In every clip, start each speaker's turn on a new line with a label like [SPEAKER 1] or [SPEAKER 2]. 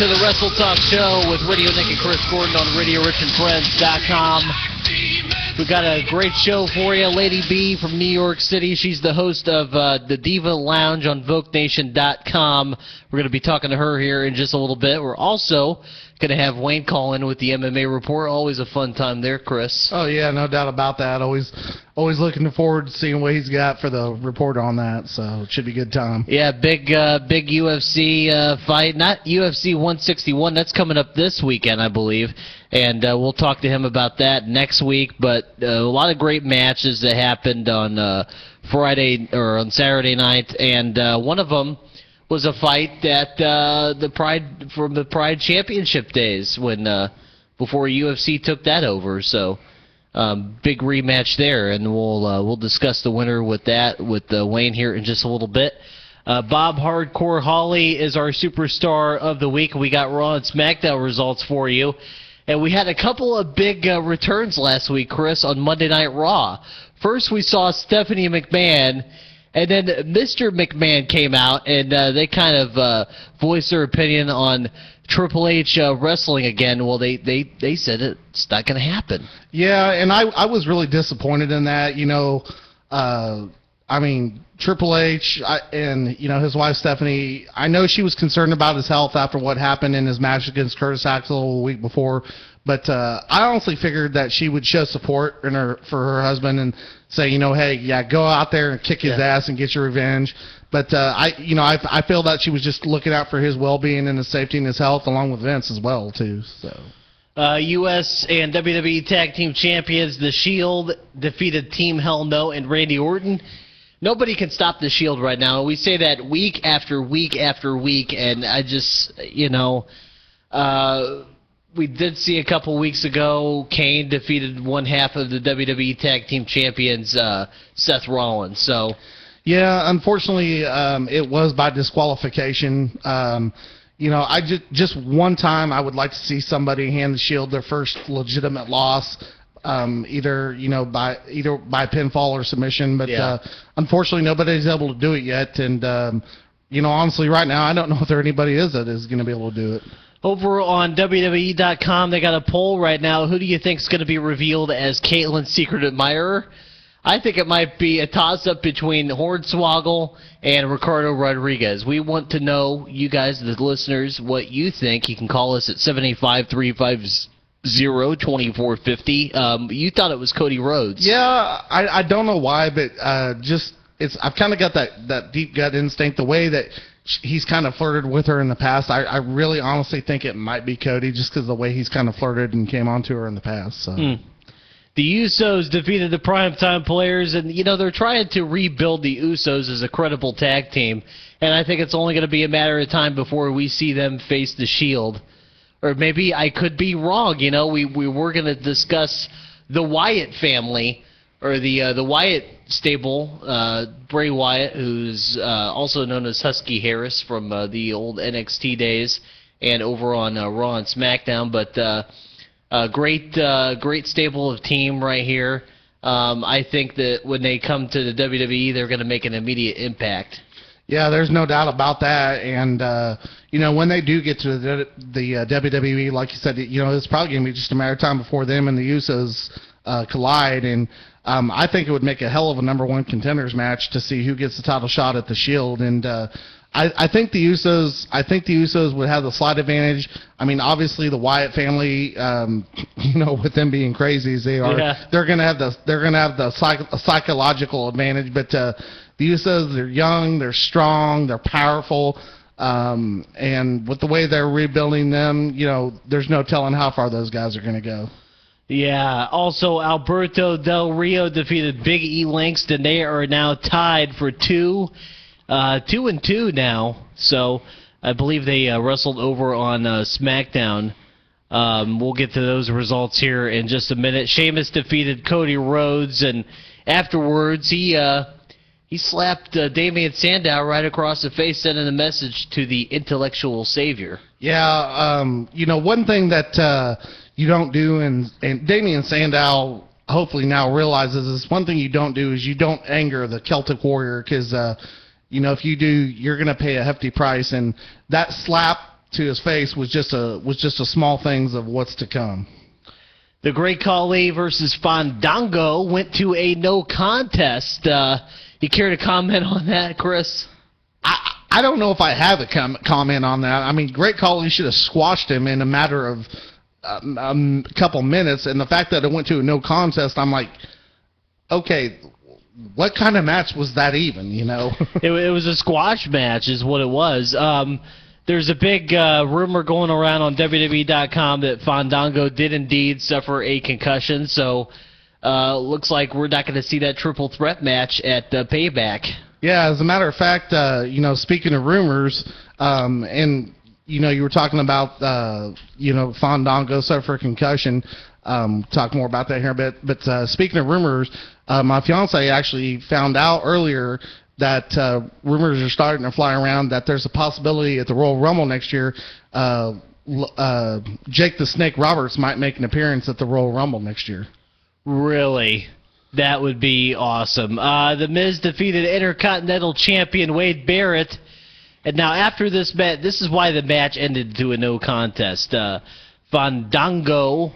[SPEAKER 1] to the Wrestle Talk Show with Radio Nick and Chris Gordon on RadioRichAndFriends.com. We've got a great show for you. Lady B from New York City. She's the host of the Diva Lounge on VokeNation.com. We're going to be talking to her here in just a little bit. We're also going to have Wayne call in with the MMA report. Always a fun time there, Chris.
[SPEAKER 2] Oh, yeah, no doubt about that. Always looking forward to seeing what he's got for the report on that, so it should be a good time.
[SPEAKER 1] Yeah, big UFC fight. Not UFC 161. That's coming up this weekend, I believe. And we'll talk to him about that next week. But a lot of great matches that happened on Friday or on Saturday night. And one of them was a fight that the Pride Championship days when before UFC took that over. So big rematch there, and we'll discuss the winner with Wayne here in just a little bit. Bob Hardcore Hawley is our superstar of the week. We got Raw and SmackDown results for you. And we had a couple of big returns last week, Chris, on Monday Night Raw. First, we saw Stephanie McMahon, and then Mr. McMahon came out, and they kind of voiced their opinion on Triple H wrestling again. Well, they said it's not going to happen.
[SPEAKER 2] Yeah, and I was really disappointed in that. Triple H and his wife Stephanie, I know she was concerned about his health after what happened in his match against Curtis Axel a week before, but I honestly figured that she would show support for her husband and say, hey, yeah, go out there and kick his ass and get your revenge. But I feel that she was just looking out for his well-being and his safety and his health, along with Vince as well too. So.
[SPEAKER 1] U.S. and WWE Tag Team Champions, The Shield, defeated Team Hell No and Randy Orton. Nobody can stop the Shield right now. We say that week after week after week, and I just, we did see a couple weeks ago, Kane defeated one half of the WWE Tag Team Champions, Seth Rollins. So,
[SPEAKER 2] yeah, unfortunately, it was by disqualification. I just one time I would like to see somebody hand the Shield their first legitimate loss. Either by pinfall or submission, but unfortunately nobody's able to do it yet. And honestly, right now I don't know if there anybody is that is going to be able to do it.
[SPEAKER 1] Over on WWE.com, they got a poll right now. Who do you think is going to be revealed as Caitlin's secret admirer? I think it might be a toss-up between Hornswoggle and Ricardo Rodriguez. We want to know, you guys, the listeners, what you think. You can call us at 785-350. 2450. You thought it was Cody Rhodes.
[SPEAKER 2] Yeah, I don't know why, but I've kind of got that deep gut instinct. The way that he's kind of flirted with her in the past, I really honestly think it might be Cody, just because of the way he's kind of flirted and came on to her in the past. So.
[SPEAKER 1] The Usos defeated the Primetime Players, and they're trying to rebuild the Usos as a credible tag team, and I think it's only going to be a matter of time before we see them face the Shield. Or maybe I could be wrong. We were going to discuss the Wyatt family, or the Wyatt stable, Bray Wyatt, who's also known as Husky Harris from the old NXT days, and over on Raw and SmackDown. But great stable of team right here. I think that when they come to the WWE, they're going to make an immediate impact.
[SPEAKER 2] Yeah, there's no doubt about that. And, when they do get to the WWE, like you said, it's probably going to be just a matter of time before them and the Usos collide. And I think it would make a hell of a number one contenders match to see who gets the title shot at the Shield. And I think the Usos would have the slight advantage. I mean, obviously the Wyatt family, with them being crazy as they are, they're going to have the psychological advantage. But the Usos, they're young, they're strong, they're powerful, and with the way they're rebuilding them, there's no telling how far those guys are going to go.
[SPEAKER 1] Yeah. Also, Alberto Del Rio defeated Big E Langston. They are now tied for 2-2 now. So I believe they wrestled over on SmackDown. We'll get to those results here in just a minute. Sheamus defeated Cody Rhodes, and afterwards he slapped Damian Sandow right across the face, sending a message to the intellectual savior.
[SPEAKER 2] Yeah, one thing that you don't do, and Damian Sandow hopefully now realizes this, one thing you don't do is you don't anger the Celtic Warrior, because, if you do, you're going to pay a hefty price. And that slap to his face was just a small things of what's to come.
[SPEAKER 1] The Great Khali versus Fandango went to a no contest. You care to comment on that, Chris?
[SPEAKER 2] I don't know if I have a comment on that. I mean, Great Khali should have squashed him in a matter of a couple minutes, and the fact that it went to a no contest, I'm like, okay, what kind of match was that even, you know?
[SPEAKER 1] It was a squash match is what it was. There's a big rumor going around on WWE.com that Fandango did indeed suffer a concussion, so looks like we're not going to see that triple threat match at Payback.
[SPEAKER 2] Yeah, as a matter of fact, speaking of rumors, and, you were talking about, Fandango suffer a concussion. Talk more about that here in a bit. But speaking of rumors, my fiance actually found out earlier that rumors are starting to fly around that there's a possibility at the Royal Rumble next year, Jake the Snake Roberts might make an appearance at the Royal Rumble next year.
[SPEAKER 1] Really? That would be awesome. The Miz defeated Intercontinental Champion Wade Barrett. And now after this match, this is why the match ended to a no contest. Fandango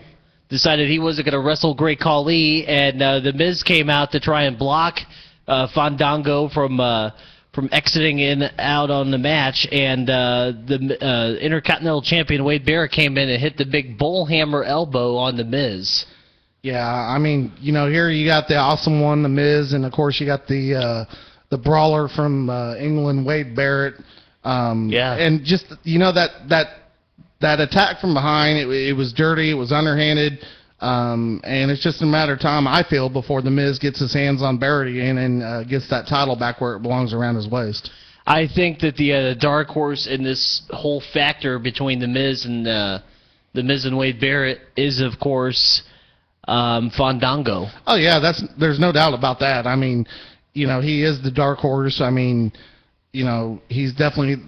[SPEAKER 1] decided he wasn't going to wrestle Great Khali, and the Miz came out to try and block Fandango from exiting in out on the match, and the Intercontinental Champion Wade Barrett came in and hit the big bullhammer elbow on the Miz.
[SPEAKER 2] Yeah, I mean, here you got the awesome one, the Miz, and of course you got the brawler from England, Wade Barrett. And just that attack from behind, it was dirty, it was underhanded. And it's just a matter of time, I feel, before the Miz gets his hands on Barrett again and gets that title back where it belongs, around his waist.
[SPEAKER 1] I think that the dark horse in this whole factor between the Miz and Wade Barrett is, of course, Fandango.
[SPEAKER 2] Oh yeah, there's no doubt about that. I mean, he is the dark horse. I mean, he's definitely,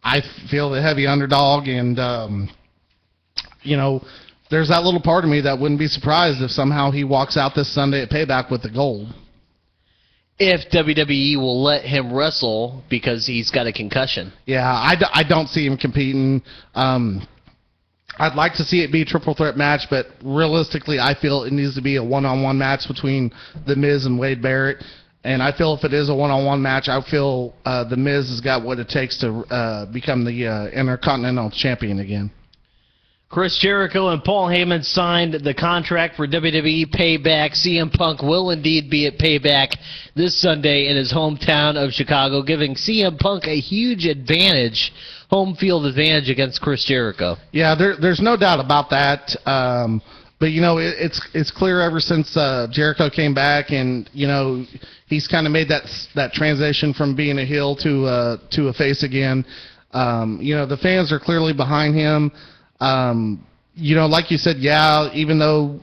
[SPEAKER 2] I feel, the heavy underdog, and there's that little part of me that wouldn't be surprised if somehow he walks out this Sunday at Payback with the gold.
[SPEAKER 1] If WWE will let him wrestle because he's got a concussion.
[SPEAKER 2] Yeah, I don't see him competing. I'd like to see it be a triple threat match, but realistically, I feel it needs to be a one-on-one match between The Miz and Wade Barrett. And I feel if it is a one-on-one match, I feel The Miz has got what it takes to become the Intercontinental Champion again.
[SPEAKER 1] Chris Jericho and Paul Heyman signed the contract for WWE Payback. CM Punk will indeed be at Payback this Sunday in his hometown of Chicago, giving CM Punk a huge advantage, home field advantage against Chris Jericho.
[SPEAKER 2] Yeah, there's no doubt about that. But it's clear ever since Jericho came back, and he's kind of made that transition from being a heel to a face again. The fans are clearly behind him. Like you said, yeah, even though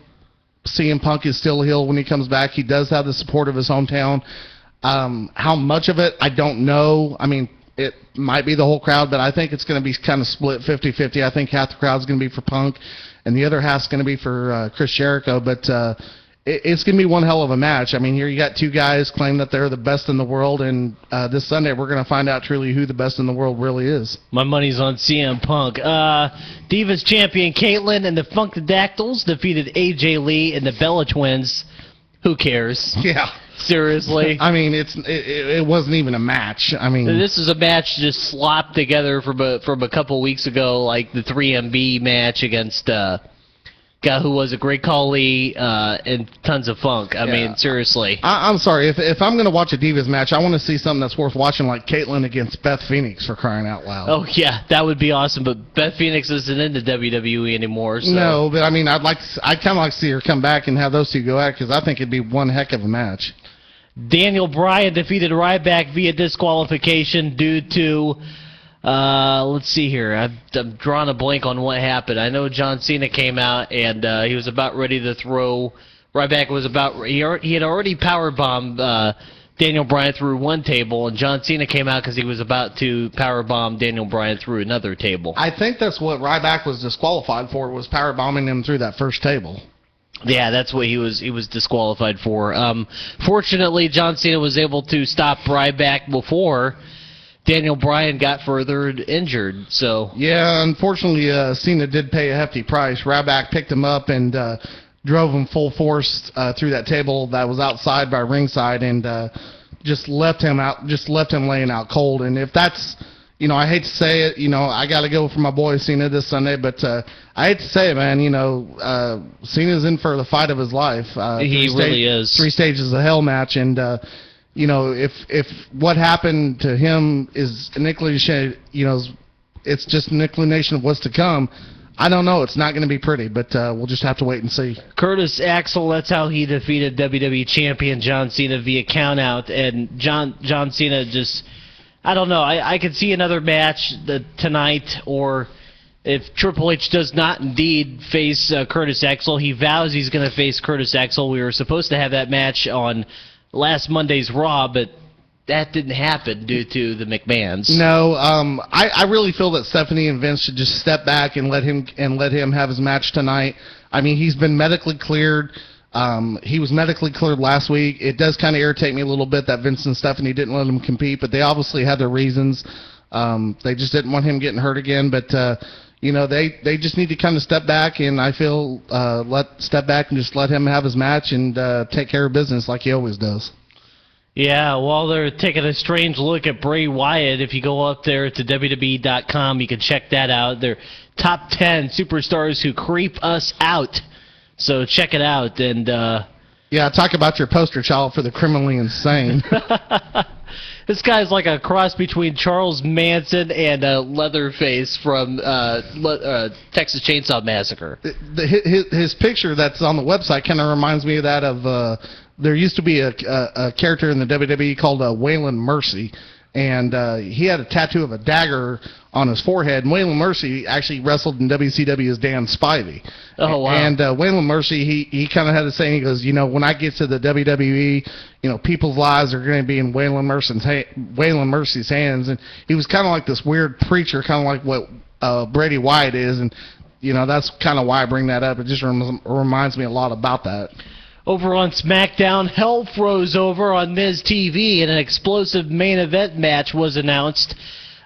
[SPEAKER 2] CM Punk is still a heel when he comes back, he does have the support of his hometown. How much of it, I don't know. I mean, it might be the whole crowd, but I think it's going to be kind of split 50-50. I think half the crowd's going to be for Punk, and the other half's going to be for Chris Jericho. But it's going to be one hell of a match. I mean, here you got two guys claim that they're the best in the world, and this Sunday we're going to find out truly who the best in the world really is.
[SPEAKER 1] My money's on CM Punk. Divas champion Caitlyn and the Funkadactyls defeated AJ Lee and the Bella Twins. Who cares?
[SPEAKER 2] Yeah.
[SPEAKER 1] Seriously.
[SPEAKER 2] I mean, it wasn't even a match. I mean,
[SPEAKER 1] this is a match just slopped together from a couple weeks ago, like the 3MB match against guy who was a Great Khali and tons of funk. I mean, seriously.
[SPEAKER 2] I'm sorry. If I'm going to watch a Divas match, I want to see something that's worth watching, like Caitlyn against Beth Phoenix, for crying out loud.
[SPEAKER 1] Oh, yeah, that would be awesome. But Beth Phoenix isn't into WWE anymore. So.
[SPEAKER 2] No, but I mean, I'd kind of like to see her come back and have those two go at it, because I think it'd be one heck of a match.
[SPEAKER 1] Daniel Bryan defeated Ryback via disqualification due to... let's see here. I'm drawing a blank on what happened. I know John Cena came out and he was about ready to throw. Ryback was about. He had already powerbombed Daniel Bryan through one table, and John Cena came out because he was about to powerbomb Daniel Bryan through another table.
[SPEAKER 2] I think that's what Ryback was disqualified for, was powerbombing him through that first table.
[SPEAKER 1] Yeah, that's what he was disqualified for. Fortunately, John Cena was able to stop Ryback before Daniel Bryan got further injured. So
[SPEAKER 2] yeah, unfortunately, Cena did pay a hefty price. Ryback picked him up and drove him full force through that table that was outside by ringside, and just left him laying out cold. And if that's, I hate to say it, I got to go for my boy Cena this Sunday, but I hate to say it, man, Cena's in for the fight of his life.
[SPEAKER 1] He really is.
[SPEAKER 2] 3 stages of hell match, and if what happened to him is an inclination, it's just an inclination of what's to come. I don't know. It's not going to be pretty, but we'll just have to wait and see.
[SPEAKER 1] Curtis Axel, that's how he defeated WWE Champion John Cena via countout, and John Cena just, I don't know. I could see another match tonight, or if Triple H does not indeed face Curtis Axel, he vows he's going to face Curtis Axel. We were supposed to have that match on last Monday's Raw, but that didn't happen due to the McMahons.
[SPEAKER 2] No, I really feel that Stephanie and Vince should just step back and let him have his match tonight. I mean, he's been medically cleared. He was medically cleared last week. It does kind of irritate me a little bit that Vince and Stephanie didn't let him compete, but they obviously had their reasons. They just didn't want him getting hurt again, but they just need to kind of step back, and I feel step back and just let him have his match and take care of business like he always does.
[SPEAKER 1] Yeah, while they're taking a strange look at Bray Wyatt, if you go up there to WWE.com, you can check that out. They're top 10 superstars who creep us out. So check it out. And
[SPEAKER 2] yeah, talk about your poster child for the criminally insane.
[SPEAKER 1] This guy's like a cross between Charles Manson and Leatherface from Texas Chainsaw Massacre.
[SPEAKER 2] His picture that's on the website kind of reminds me of that of there used to be a character in the WWE called Waylon Mercy, and he had a tattoo of a dagger on his forehead. And Waylon Mercy actually wrestled in WCW as Dan Spivey.
[SPEAKER 1] Oh, wow.
[SPEAKER 2] And Waylon Mercy, he kind of had a saying. He goes, when I get to the WWE, people's lives are going to be in Waylon Mercy's hands. And he was kind of like this weird preacher, kind of like what Brady Wyatt is. And that's kind of why I bring that up. It just reminds me a lot about that.
[SPEAKER 1] Over on SmackDown, hell froze over on Miz TV, and an explosive main event match was announced.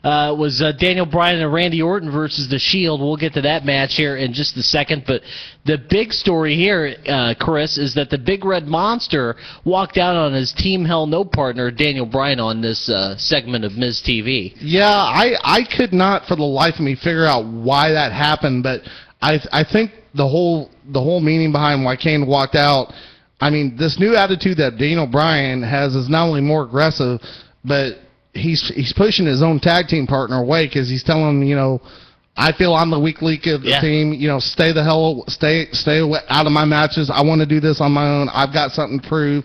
[SPEAKER 1] It was Daniel Bryan and Randy Orton versus The Shield. We'll get to that match here in just a second. But the big story here, Chris, is that the Big Red Monster walked out on his Team Hell No partner, Daniel Bryan, on this segment of Miz TV.
[SPEAKER 2] Yeah, I could not for the life of me figure out why that happened, but I think the whole meaning behind why Kane walked out, I mean, this new attitude that Daniel Bryan has is not only more aggressive, but he's pushing his own tag team partner away because he's telling him, I feel I'm the weak link of the team. Stay out of my matches. I want to do this on my own. I've got something to prove.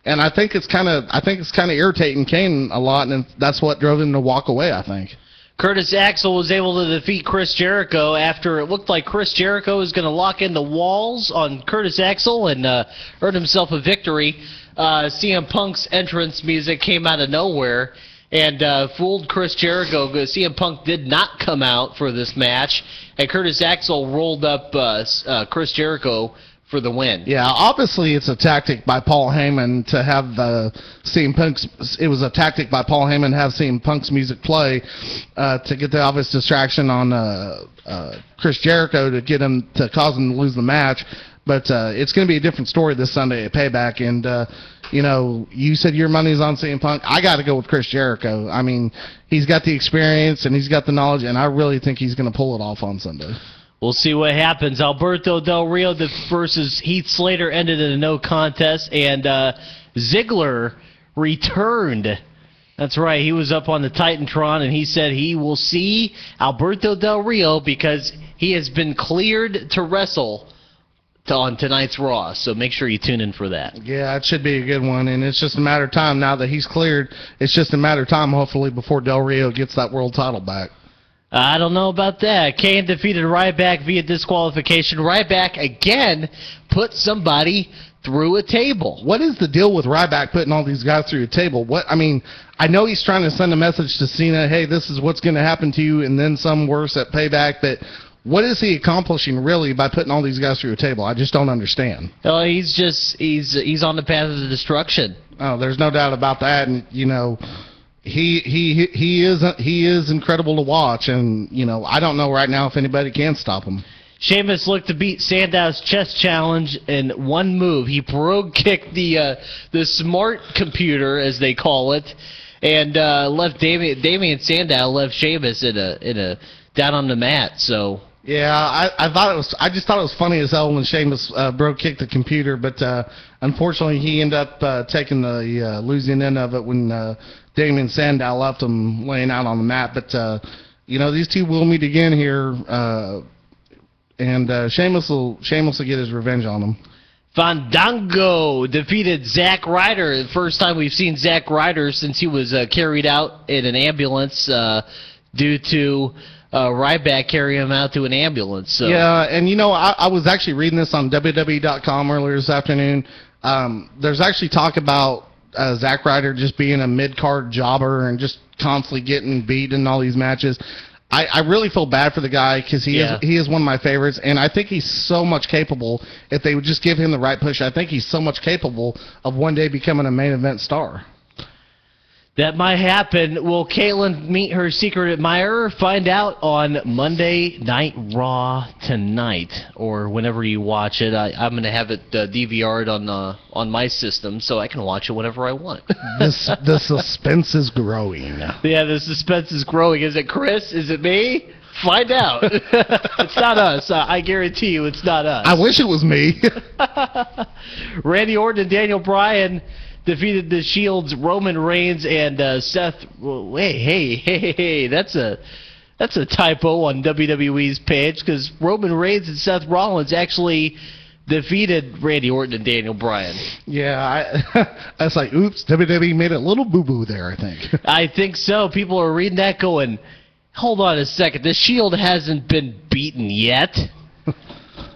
[SPEAKER 2] And I think it's kind of irritating Kane a lot, and that's what drove him to walk away, I think.
[SPEAKER 1] Curtis Axel was able to defeat Chris Jericho after it looked like Chris Jericho was going to lock in the walls on Curtis Axel and earn himself a victory. CM Punk's entrance music came out of nowhere and fooled Chris Jericho because CM Punk did not come out for this match, and Curtis Axel rolled up Chris Jericho for the win.
[SPEAKER 2] Yeah, obviously it's a tactic by Paul Heyman to have CM Punk's. It was a tactic by Paul Heyman to have CM Punk's music play to get the obvious distraction on Chris Jericho to get him to cause him to lose the match. But it's going to be a different story this Sunday at Payback. And you said your money's on CM Punk. I got to go with Chris Jericho. I mean, he's got the experience and he's got the knowledge, and I really think he's going to pull it off on Sunday.
[SPEAKER 1] We'll see what happens. Alberto Del Rio versus Heath Slater ended in a no contest, and Ziggler returned. That's right. He was up on the Titantron, and he said he will see Alberto Del Rio because he has been cleared to wrestle on tonight's Raw. So make sure you tune in for that.
[SPEAKER 2] Yeah, it should be a good one, and it's just a matter of time now that he's cleared. It's just a matter of time, hopefully, before Del Rio gets that world title back.
[SPEAKER 1] I don't know about that. Kane defeated Ryback via disqualification. Ryback, again, put somebody through a table.
[SPEAKER 2] What is the deal with Ryback putting all these guys through a table? I know he's trying to send a message to Cena, hey, this is what's going to happen to you, and then some worse at Payback, but what is he accomplishing really by putting all these guys through a table? I just don't understand.
[SPEAKER 1] Oh, he's on the path of destruction.
[SPEAKER 2] Oh, there's no doubt about that, and, he is incredible to watch, and I don't know right now if anybody can stop him.
[SPEAKER 1] Sheamus looked to beat Sandow's chest challenge in one move. He brogue kicked the smart computer, as they call it, and left Damian Sandow left Sheamus in a down on the mat. So
[SPEAKER 2] yeah, I just thought it was funny as hell when Sheamus brogue kicked the computer, but unfortunately he ended up taking the losing end of it when Damian Sandow left him laying out on the mat. But these two will meet again here. And Sheamus will get his revenge on him.
[SPEAKER 1] Fandango defeated Zack Ryder. The first time we've seen Zack Ryder since he was carried out in an ambulance due to Ryback carrying him out to an ambulance. So.
[SPEAKER 2] Yeah, and I was actually reading this on WWE.com earlier this afternoon. There's actually talk about Zack Ryder just being a mid-card jobber and just constantly getting beat in all these matches. I really feel bad for the guy because he is one of my favorites, and I think he's so much capable. If they would just give him the right push, I think he's so much capable of one day becoming a main event star.
[SPEAKER 1] That might happen. Will Caitlyn meet her secret admirer? Find out on Monday Night Raw tonight, or whenever you watch it. I'm going to have it DVR'd on my system, so I can watch it whenever I want.
[SPEAKER 2] The suspense is growing.
[SPEAKER 1] Yeah, the suspense is growing. Is it Chris? Is it me? Find out. It's not us. I guarantee you it's not us.
[SPEAKER 2] I wish it was me.
[SPEAKER 1] Randy Orton and Daniel Bryan defeated the Shield's Roman Reigns and Seth. Hey, that's a typo on WWE's page because Roman Reigns and Seth Rollins actually defeated Randy Orton and Daniel Bryan.
[SPEAKER 2] Yeah, I was like, oops, WWE made a little boo-boo there, I think.
[SPEAKER 1] I think so. People are reading that going, hold on a second, the Shield hasn't been beaten yet.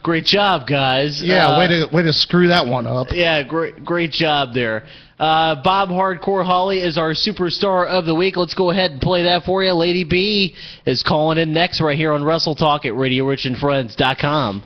[SPEAKER 1] Great job, guys.
[SPEAKER 2] Yeah, way to screw that one up.
[SPEAKER 1] Yeah, great job there. Bob Hardcore Holly is our superstar of the week. Let's go ahead and play that for you. Lady B is calling in next right here on Wrestle Talk at RadioRichandFriends.com.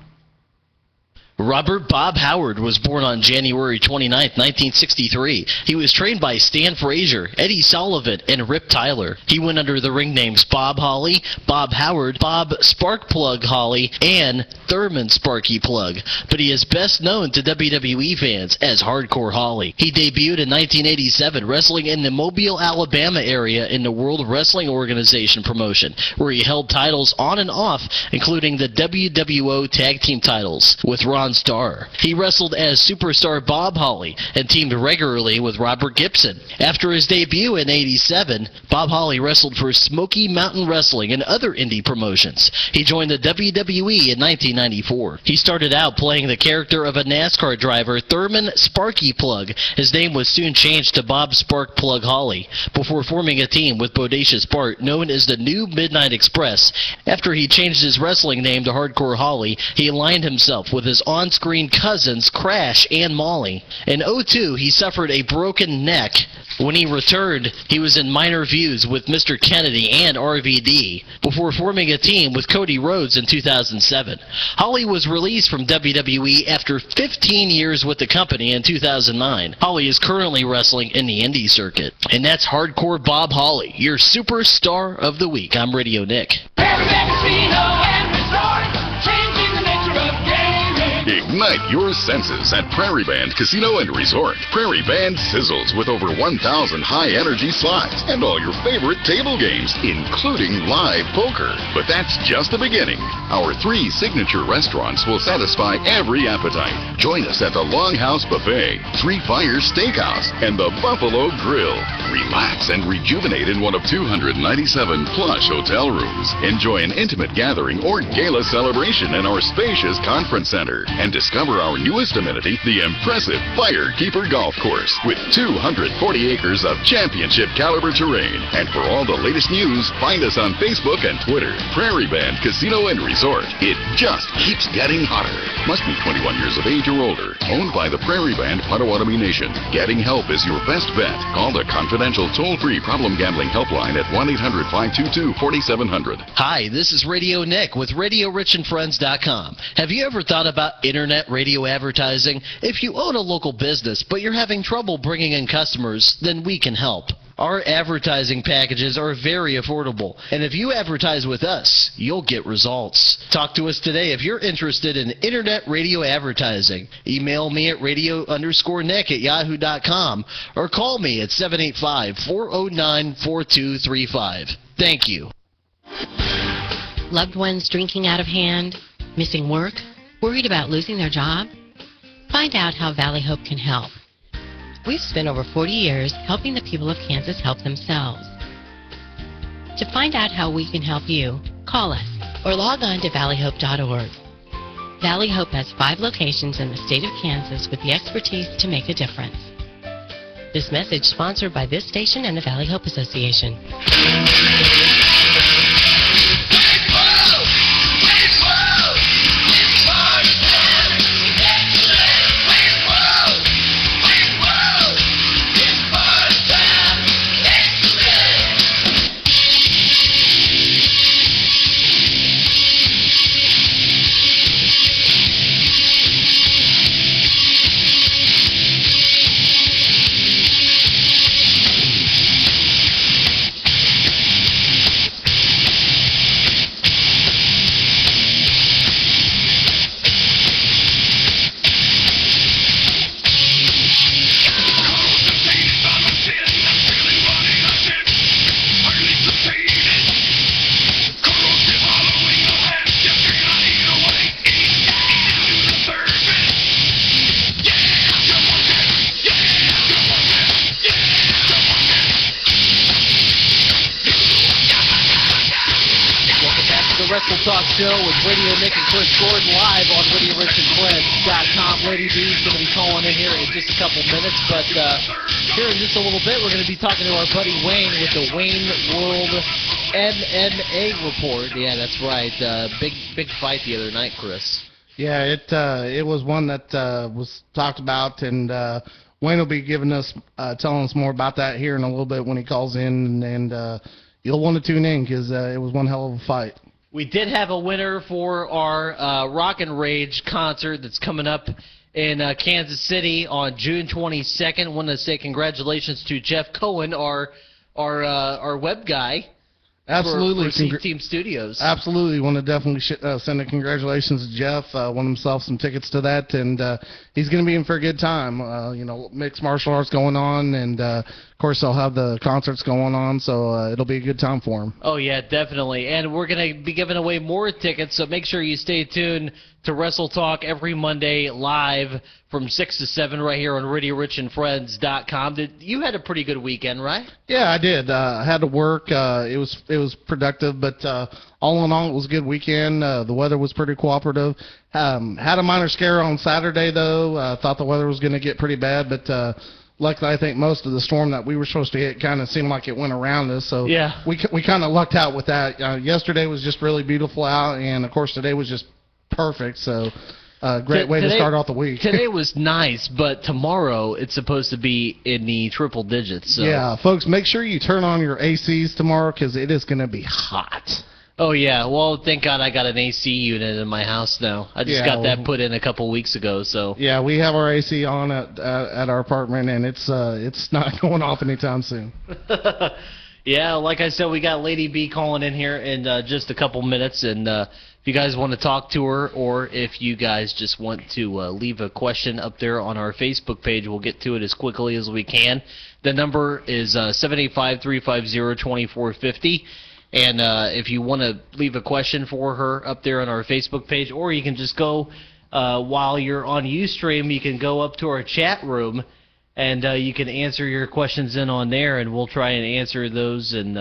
[SPEAKER 3] Robert Bob Howard was born on January 29, 1963. He was trained by Stan Frazier, Eddie Sullivan, and Rip Tyler. He went under the ring names Bob Holly, Bob Howard, Bob Sparkplug Holly, and Thurman Sparky Plug, but he is best known to WWE fans as Hardcore Holly. He debuted in 1987 wrestling in the Mobile, Alabama area in the World Wrestling Organization promotion, where he held titles on and off, including the WWO Tag Team titles with Ron Starr. He wrestled as Superstar Bob Holly and teamed regularly with Robert Gibson. After his debut in '87, Bob Holly wrestled for Smoky Mountain Wrestling and other indie promotions. He joined the WWE in 1994. He started out playing the character of a NASCAR driver, Thurman Sparky Plug. His name was soon changed to Bob Spark Plug Holly, before forming a team with Bodacious Bart known as the New Midnight Express. After he changed his wrestling name to Hardcore Holly, he aligned himself with his on-screen cousins Crash and Molly. In '02, he suffered a broken neck. When he returned, he was in minor feuds with Mr. Kennedy and RVD, before forming a team with Cody Rhodes in 2007. Holly was released from WWE after 15 years with the company in 2009. Holly is currently wrestling in the indie circuit. And that's Hardcore Bob Holly, your superstar of the week. I'm Radio Nick.
[SPEAKER 4] Ignite your senses at Prairie Band Casino and Resort. Prairie Band sizzles with over 1,000 high-energy slots and all your favorite table games, including live poker. But that's just the beginning. Our 3 signature restaurants will satisfy every appetite. Join us at the Longhouse Buffet, Three Fires Steakhouse, and the Buffalo Grill. Relax and rejuvenate in one of 297 plush hotel rooms. Enjoy an intimate gathering or gala celebration in our spacious conference center. And discover our newest amenity, the impressive Firekeeper Golf Course, with 240 acres of championship caliber terrain. And for all the latest news, find us on Facebook and Twitter. Prairie Band Casino and Resort. It just keeps getting hotter. Must be 21 years of age or older. Owned by the Prairie Band Potawatomi Nation. Getting help is your best bet. Call the confidential toll-free problem gambling helpline at 1-800-522-4700.
[SPEAKER 3] Hi, this is Radio Nick with RadioRichandFriends.com. Have you ever thought about internet radio advertising? If you own a local business but you're having trouble bringing in customers, then we can help. Our advertising packages are very affordable. And if you advertise with us, you'll get results. Talk to us today if you're interested in internet radio advertising. Email me at radio_nick@yahoo.com or call me at 785-409-4235. Thank you.
[SPEAKER 5] Loved ones drinking out of hand, missing work, worried about losing their job? Find out how Valley Hope can help. We've spent over 40 years helping the people of Kansas help themselves. To find out how we can help you, call us or log on to valleyhope.org. Valley Hope has 5 locations in the state of Kansas with the expertise to make a difference. This message sponsored by this station and the Valley Hope Association.
[SPEAKER 1] Wrestle Talk Show with Radio Nick and Chris Gordon live on RadioRichAndFriends.com. Lady B is going to be calling in here in just a couple minutes, but here in just a little bit, we're going to be talking to our buddy Wayne with the Wayne World MMA report. Yeah, that's right. Big fight the other night, Chris.
[SPEAKER 2] Yeah, it was one that was talked about, and Wayne will be giving us telling us more about that here in a little bit when he calls in, and you'll want to tune in because it was one hell of a fight.
[SPEAKER 1] We did have a winner for our Rock and Rage concert that's coming up in Kansas City on June 22nd. Want to say congratulations to Jeff Cohen, our web guy.
[SPEAKER 2] Absolutely.
[SPEAKER 1] For C-Team Studios.
[SPEAKER 2] Absolutely. Want to definitely send a congratulations to Jeff. Won himself some tickets to that, and he's going to be in for a good time. Mixed martial arts going on, and of course they'll have the concerts going on, so it'll be a good time for him.
[SPEAKER 1] Oh, yeah, definitely. And we're going to be giving away more tickets, so make sure you stay tuned to Wrestle Talk every Monday live from 6 to 7 right here on RadioRichAndFriends.com. You had a pretty good weekend, right?
[SPEAKER 2] Yeah, I did. I had to work. It was productive, but all in all, it was a good weekend. The weather was pretty cooperative. Had a minor scare on Saturday, though. Thought the weather was going to get pretty bad, but luckily, I think most of the storm that we were supposed to hit kind of seemed like it went around us. So
[SPEAKER 1] yeah,
[SPEAKER 2] we kind of lucked out with that. Yesterday was just really beautiful out, and of course today was just perfect. So great way to start off the week.
[SPEAKER 1] Today was nice, but tomorrow it's supposed to be in the triple digits. So.
[SPEAKER 2] Yeah, folks, make sure you turn on your ACs tomorrow because it is going to be hot.
[SPEAKER 1] Oh, yeah. Well, thank God I got an AC unit in my house now. I just got that put in a couple weeks ago. So
[SPEAKER 2] yeah, we have our AC on at our apartment, and it's not going off anytime soon.
[SPEAKER 1] Yeah, like I said, we got Lady B calling in here in just a couple minutes, and if you guys want to talk to her, or if you guys just want to leave a question up there on our Facebook page, we'll get to it as quickly as we can. The number is 785-350-2450. And if you want to leave a question for her up there on our Facebook page, or you can just go while you're on Ustream, you can go up to our chat room, and you can answer your questions in on there, and we'll try and answer those, and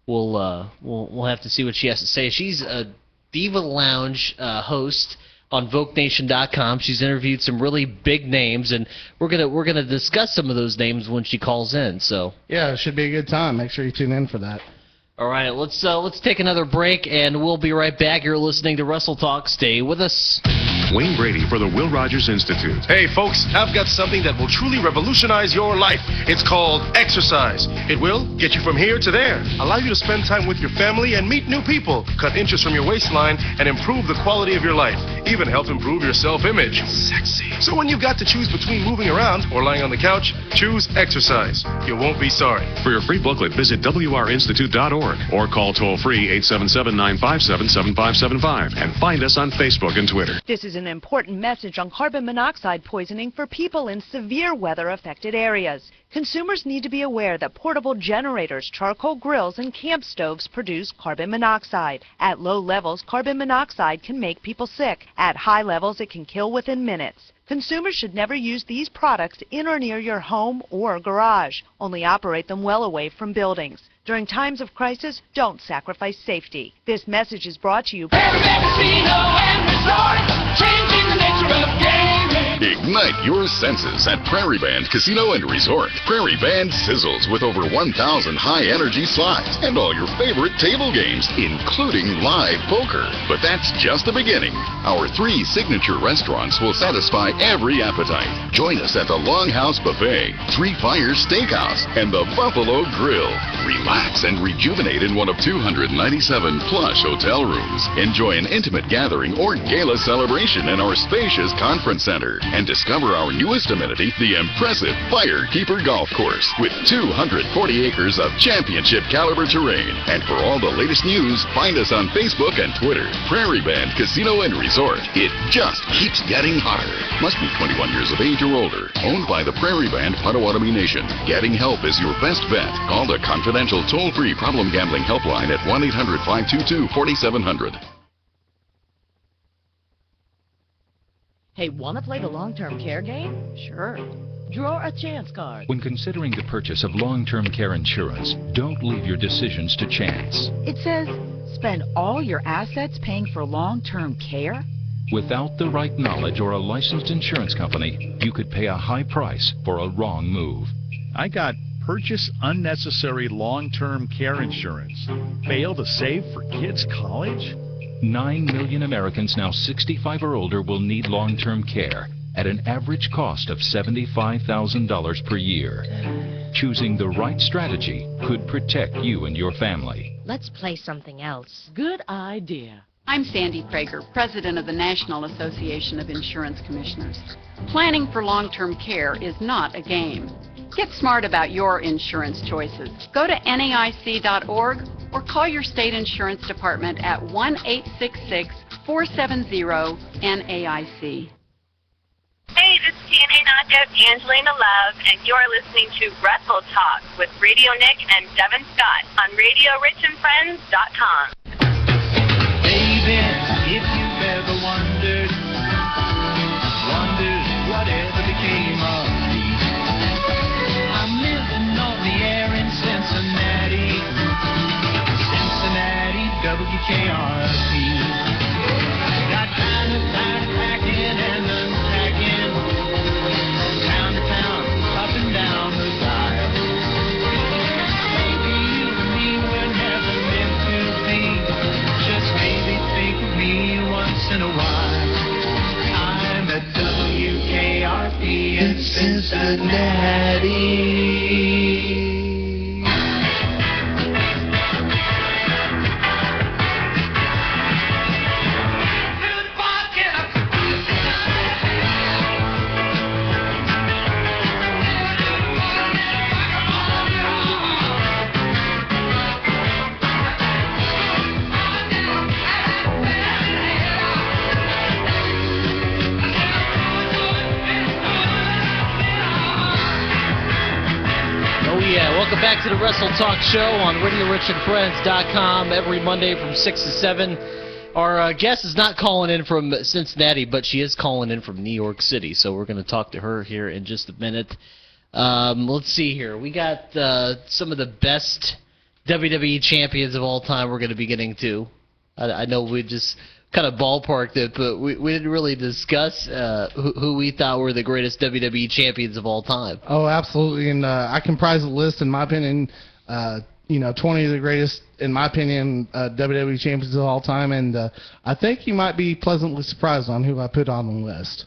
[SPEAKER 1] we'll have to see what she has to say. She's a Diva Lounge host on VokeNation.com. She's interviewed some really big names, and we're gonna discuss some of those names when she calls in. So
[SPEAKER 2] yeah, it should be a good time. Make sure you tune in for that.
[SPEAKER 1] All right, let's take another break, and we'll be right back. You're listening to Wrestle Talk. Stay with us.
[SPEAKER 6] Wayne Brady for the Will Rogers Institute.
[SPEAKER 7] Hey folks, I've got something that will truly revolutionize your life. It's called exercise. It will get you from here to there, allow you to spend time with your family and meet new people, cut inches from your waistline, and improve the quality of your life. Even help improve your self-image. Sexy. So when you've got to choose between moving around or lying on the couch, choose exercise. You won't be sorry.
[SPEAKER 6] For your free booklet, visit wrinstitute.org or call toll-free 877-957-7575 and find us on Facebook and Twitter.
[SPEAKER 8] This is an important message on carbon monoxide poisoning for people in severe weather-affected areas. Consumers need to be aware that portable generators, charcoal grills, and camp stoves produce carbon monoxide. At low levels, carbon monoxide can make people sick. At high levels, it can kill within minutes. Consumers should never use these products in or near your home or garage. Only operate them well away from buildings. During times of crisis, don't sacrifice safety. This message is brought to you by
[SPEAKER 4] Casino and Resort, changing the nature of gaming. Ignite your senses at Prairie Band Casino and Resort. Prairie Band sizzles with over 1,000 high-energy slots and all your favorite table games, including live poker. But that's just the beginning. Our 3 signature restaurants will satisfy every appetite. Join us at the Longhouse Buffet, 3 Fires Steakhouse, and the Buffalo Grill. Relax and rejuvenate in one of 297 plush hotel rooms. Enjoy an intimate gathering or gala celebration in our spacious conference center. And discover our newest amenity, the impressive Firekeeper Golf Course, with 240 acres of championship caliber terrain. And for all the latest news, find us on Facebook and Twitter. Prairie Band Casino and Resort. It just keeps getting hotter. Must be 21 years of age or older. Owned by the Prairie Band Potawatomi Nation. Getting help is your best bet. Call the confidential toll-free problem gambling helpline at 1-800-522-4700.
[SPEAKER 9] Hey, want to play the long-term care game? Sure. Draw a chance card.
[SPEAKER 10] When considering the purchase of long-term care insurance, don't leave your decisions to chance.
[SPEAKER 9] It says, spend all your assets paying for long-term care?
[SPEAKER 10] Without the right knowledge or a licensed insurance company, you could pay a high price for a wrong move.
[SPEAKER 11] I got purchase unnecessary long-term care insurance. Fail to save for kids' college?
[SPEAKER 10] 9 million Americans now 65 or older will need long-term care at an average cost of $75,000 per year. Choosing the right strategy could protect you and your family.
[SPEAKER 12] Let's play something else.
[SPEAKER 9] Good idea.
[SPEAKER 13] I'm Sandy Prager, president of the National Association of Insurance Commissioners. Planning for long-term care is not a game. Get smart about your insurance choices. Go to NAIC.org or call your state insurance department at 1-866-470-NAIC.
[SPEAKER 14] Hey, this is TNA knockout Angelina Love, and you're listening to Wrestle Talk with Radio Nick and Devin Scott on RadioRichandFriends.com.
[SPEAKER 15] Baby, if you've ever wondered whatever became of me, I'm living on the air in Cincinnati, WKRP. Got kind of packing and unpacking, town to town, up and down the dial. Maybe you and me were never meant to be, just maybe think of me once in a while. I'm at WKRP in Cincinnati.
[SPEAKER 1] Welcome back to the Wrestle Talk Show on RadioRichandFriends.com every Monday from 6 to 7. Our guest is not calling in from Cincinnati, but she is calling in from New York City, so we're going to talk to her here in just a minute. Let's see here. We got some of the best WWE champions of all time we're going to be getting to. I know we just kind of ballparked it, but we didn't really discuss who we thought were the greatest WWE champions of all time.
[SPEAKER 2] Oh, absolutely, and I comprise a list, in my opinion. 20 of the greatest, in my opinion, WWE champions of all time, and I think you might be pleasantly surprised on who I put on the list.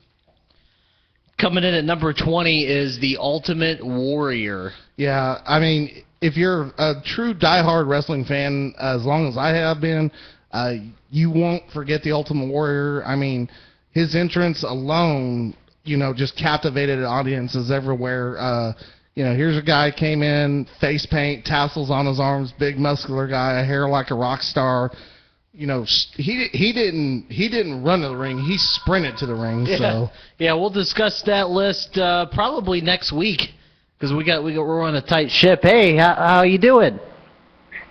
[SPEAKER 1] Coming in at number 20 is the Ultimate Warrior.
[SPEAKER 2] Yeah, I mean, if you're a true diehard wrestling fan, as long as I have been, you won't forget the Ultimate Warrior. I mean, his entrance alone, just captivated audiences everywhere. Here's a guy came in, face paint, tassels on his arms, big muscular guy, hair like a rock star. He didn't run to the ring. He sprinted to the ring.
[SPEAKER 1] Yeah.
[SPEAKER 2] So
[SPEAKER 1] yeah, we'll discuss that list probably next week because we're on a tight ship. Hey, how you doing?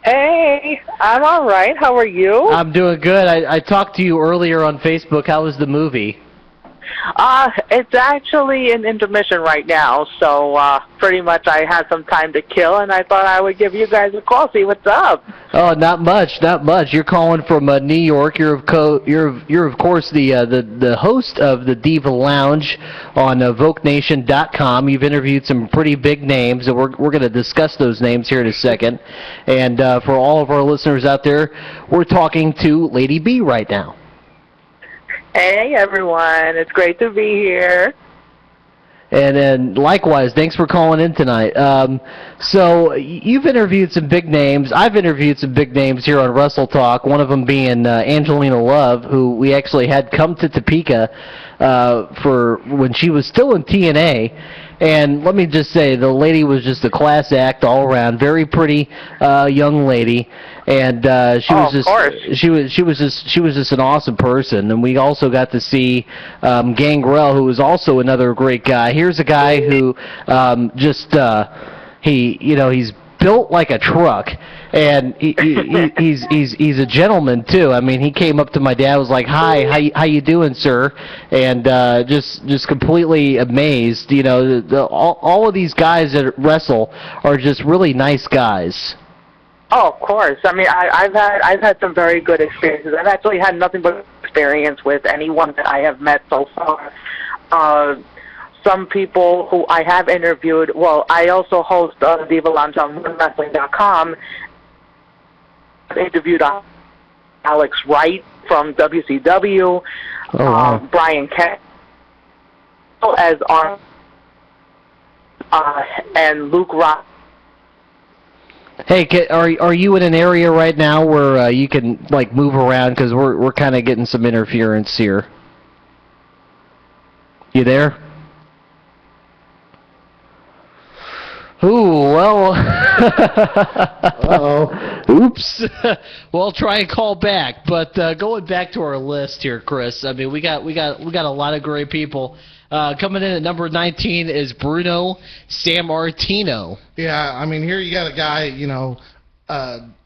[SPEAKER 16] Hey, I'm all right. How are you?
[SPEAKER 1] I'm doing good. I talked to you earlier on Facebook. How was the movie?
[SPEAKER 16] It's actually in intermission right now, so pretty much I had some time to kill, and I thought I would give you guys a call, see what's up.
[SPEAKER 1] Oh, not much. You're calling from New York. You're of course the host of the Diva Lounge on VokeNation.com. You've interviewed some pretty big names, and we're going to discuss those names here in a second. And for all of our listeners out there, we're talking to Lady B right now.
[SPEAKER 16] Hey, everyone. It's great to be here.
[SPEAKER 1] And likewise, thanks for calling in tonight. So you've interviewed some big names. I've interviewed some big names here on Wrestle Talk, one of them being Angelina Love, who we actually had come to Topeka for when she was still in TNA. And let me just say, the lady was just a class act all around. Very pretty young lady, and she was just an awesome person. And we also got to see Gangrel, who was also another great guy. Here's a guy who he's built like a truck, and he's a gentleman too. I mean, he came up to my dad, was like, "Hi, how you doing, sir?" And just completely amazed. All of these guys that wrestle are just really nice guys.
[SPEAKER 16] Oh, of course. I mean, I've had some very good experiences. I've actually had nothing but experience with anyone that I have met so far. Some people who I have interviewed, well, I also host the Diva Lounge on Wrestling.com. I've interviewed Alex Wright from WCW, Brian Kent, as and Luke Rock.
[SPEAKER 1] Hey, are you in an area right now where you can move around, because we're kind of getting some interference here? You there? Ooh, well. Uh-oh. Oops. Well, try and call back. But going back to our list here, Chris. I mean, we got a lot of great people. Coming in at number 19 is Bruno Sammartino.
[SPEAKER 2] Yeah, I mean, here you got a guy,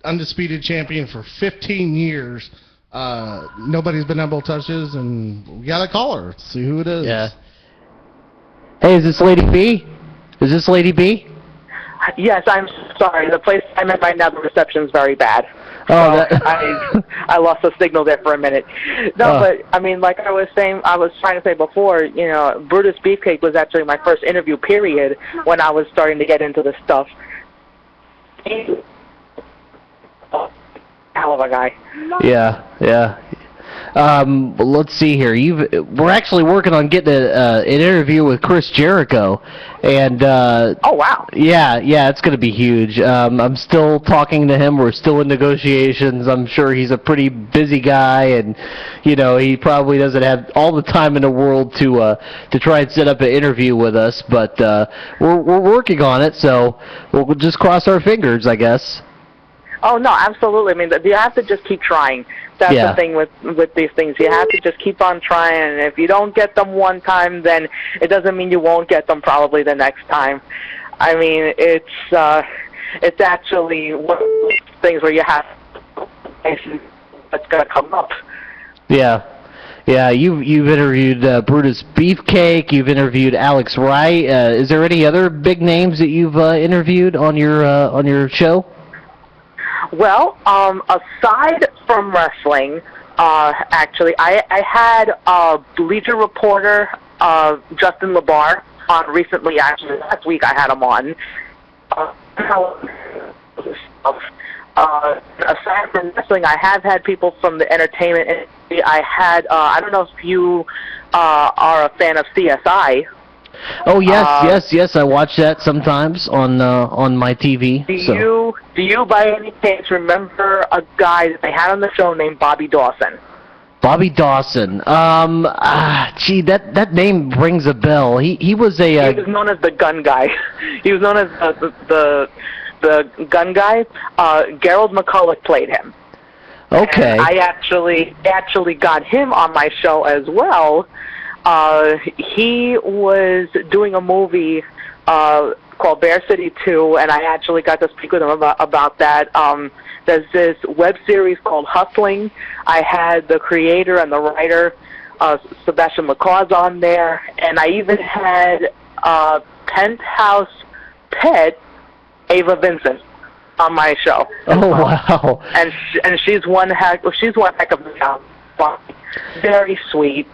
[SPEAKER 2] undisputed champion for 15 years. Nobody's been able to touch his, and we got to call her. See who it is.
[SPEAKER 1] Yeah. Hey, is this Lady B? Is this Lady B?
[SPEAKER 16] Yes, I'm sorry. The place I'm at right now, the reception's very bad.
[SPEAKER 1] Oh,
[SPEAKER 16] so I lost the signal there for a minute. No, but I mean, like I was trying to say before, Brutus Beefcake was actually my first interview period when I was starting to get into this stuff. Hell of a guy.
[SPEAKER 1] Yeah. Let's see here. We're actually working on getting an interview with Chris Jericho, and
[SPEAKER 16] oh wow,
[SPEAKER 1] yeah, it's going to be huge. I'm still talking to him. We're still in negotiations. I'm sure he's a pretty busy guy, and he probably doesn't have all the time in the world to try and set up an interview with us. But we're working on it, so we'll just cross our fingers, I guess.
[SPEAKER 16] Oh no, absolutely. I mean, you have to just keep trying. That's the thing with these things. You have to just keep on trying, and if you don't get them one time, then it doesn't mean you won't get them probably the next time. I mean, it's actually one of those things where you have that's going to come up.
[SPEAKER 1] Yeah, you've interviewed Brutus Beefcake. You've interviewed Alex Wright. Is there any other big names that you've interviewed on your show?
[SPEAKER 16] Well, aside from wrestling, actually, I had Bleacher Reporter Justin LeBar on recently. Actually, last week I had him on. stuff. Aside from wrestling, I have had people from the entertainment industry. I had, I don't know if you are a fan of CSI.
[SPEAKER 1] Oh yes. I watch that sometimes on my TV.
[SPEAKER 16] Do you by any chance remember a guy that they had on the show named Bobby Dawson?
[SPEAKER 1] Bobby Dawson. Gee, that name rings a bell. He was a.
[SPEAKER 16] He was known as the gun guy. He was known as the gun guy. Gerald McCulloch played him.
[SPEAKER 1] Okay.
[SPEAKER 16] And I actually got him on my show as well. He was doing a movie called Bear City 2, and I actually got to speak with him about that. There's this web series called Hustling. I had the creator and the writer, Sebastian LaCause, on there, and I even had Penthouse pet, Ava Vincent, on my show.
[SPEAKER 1] Oh wow!
[SPEAKER 16] And she's one heck of a gal. Very sweet.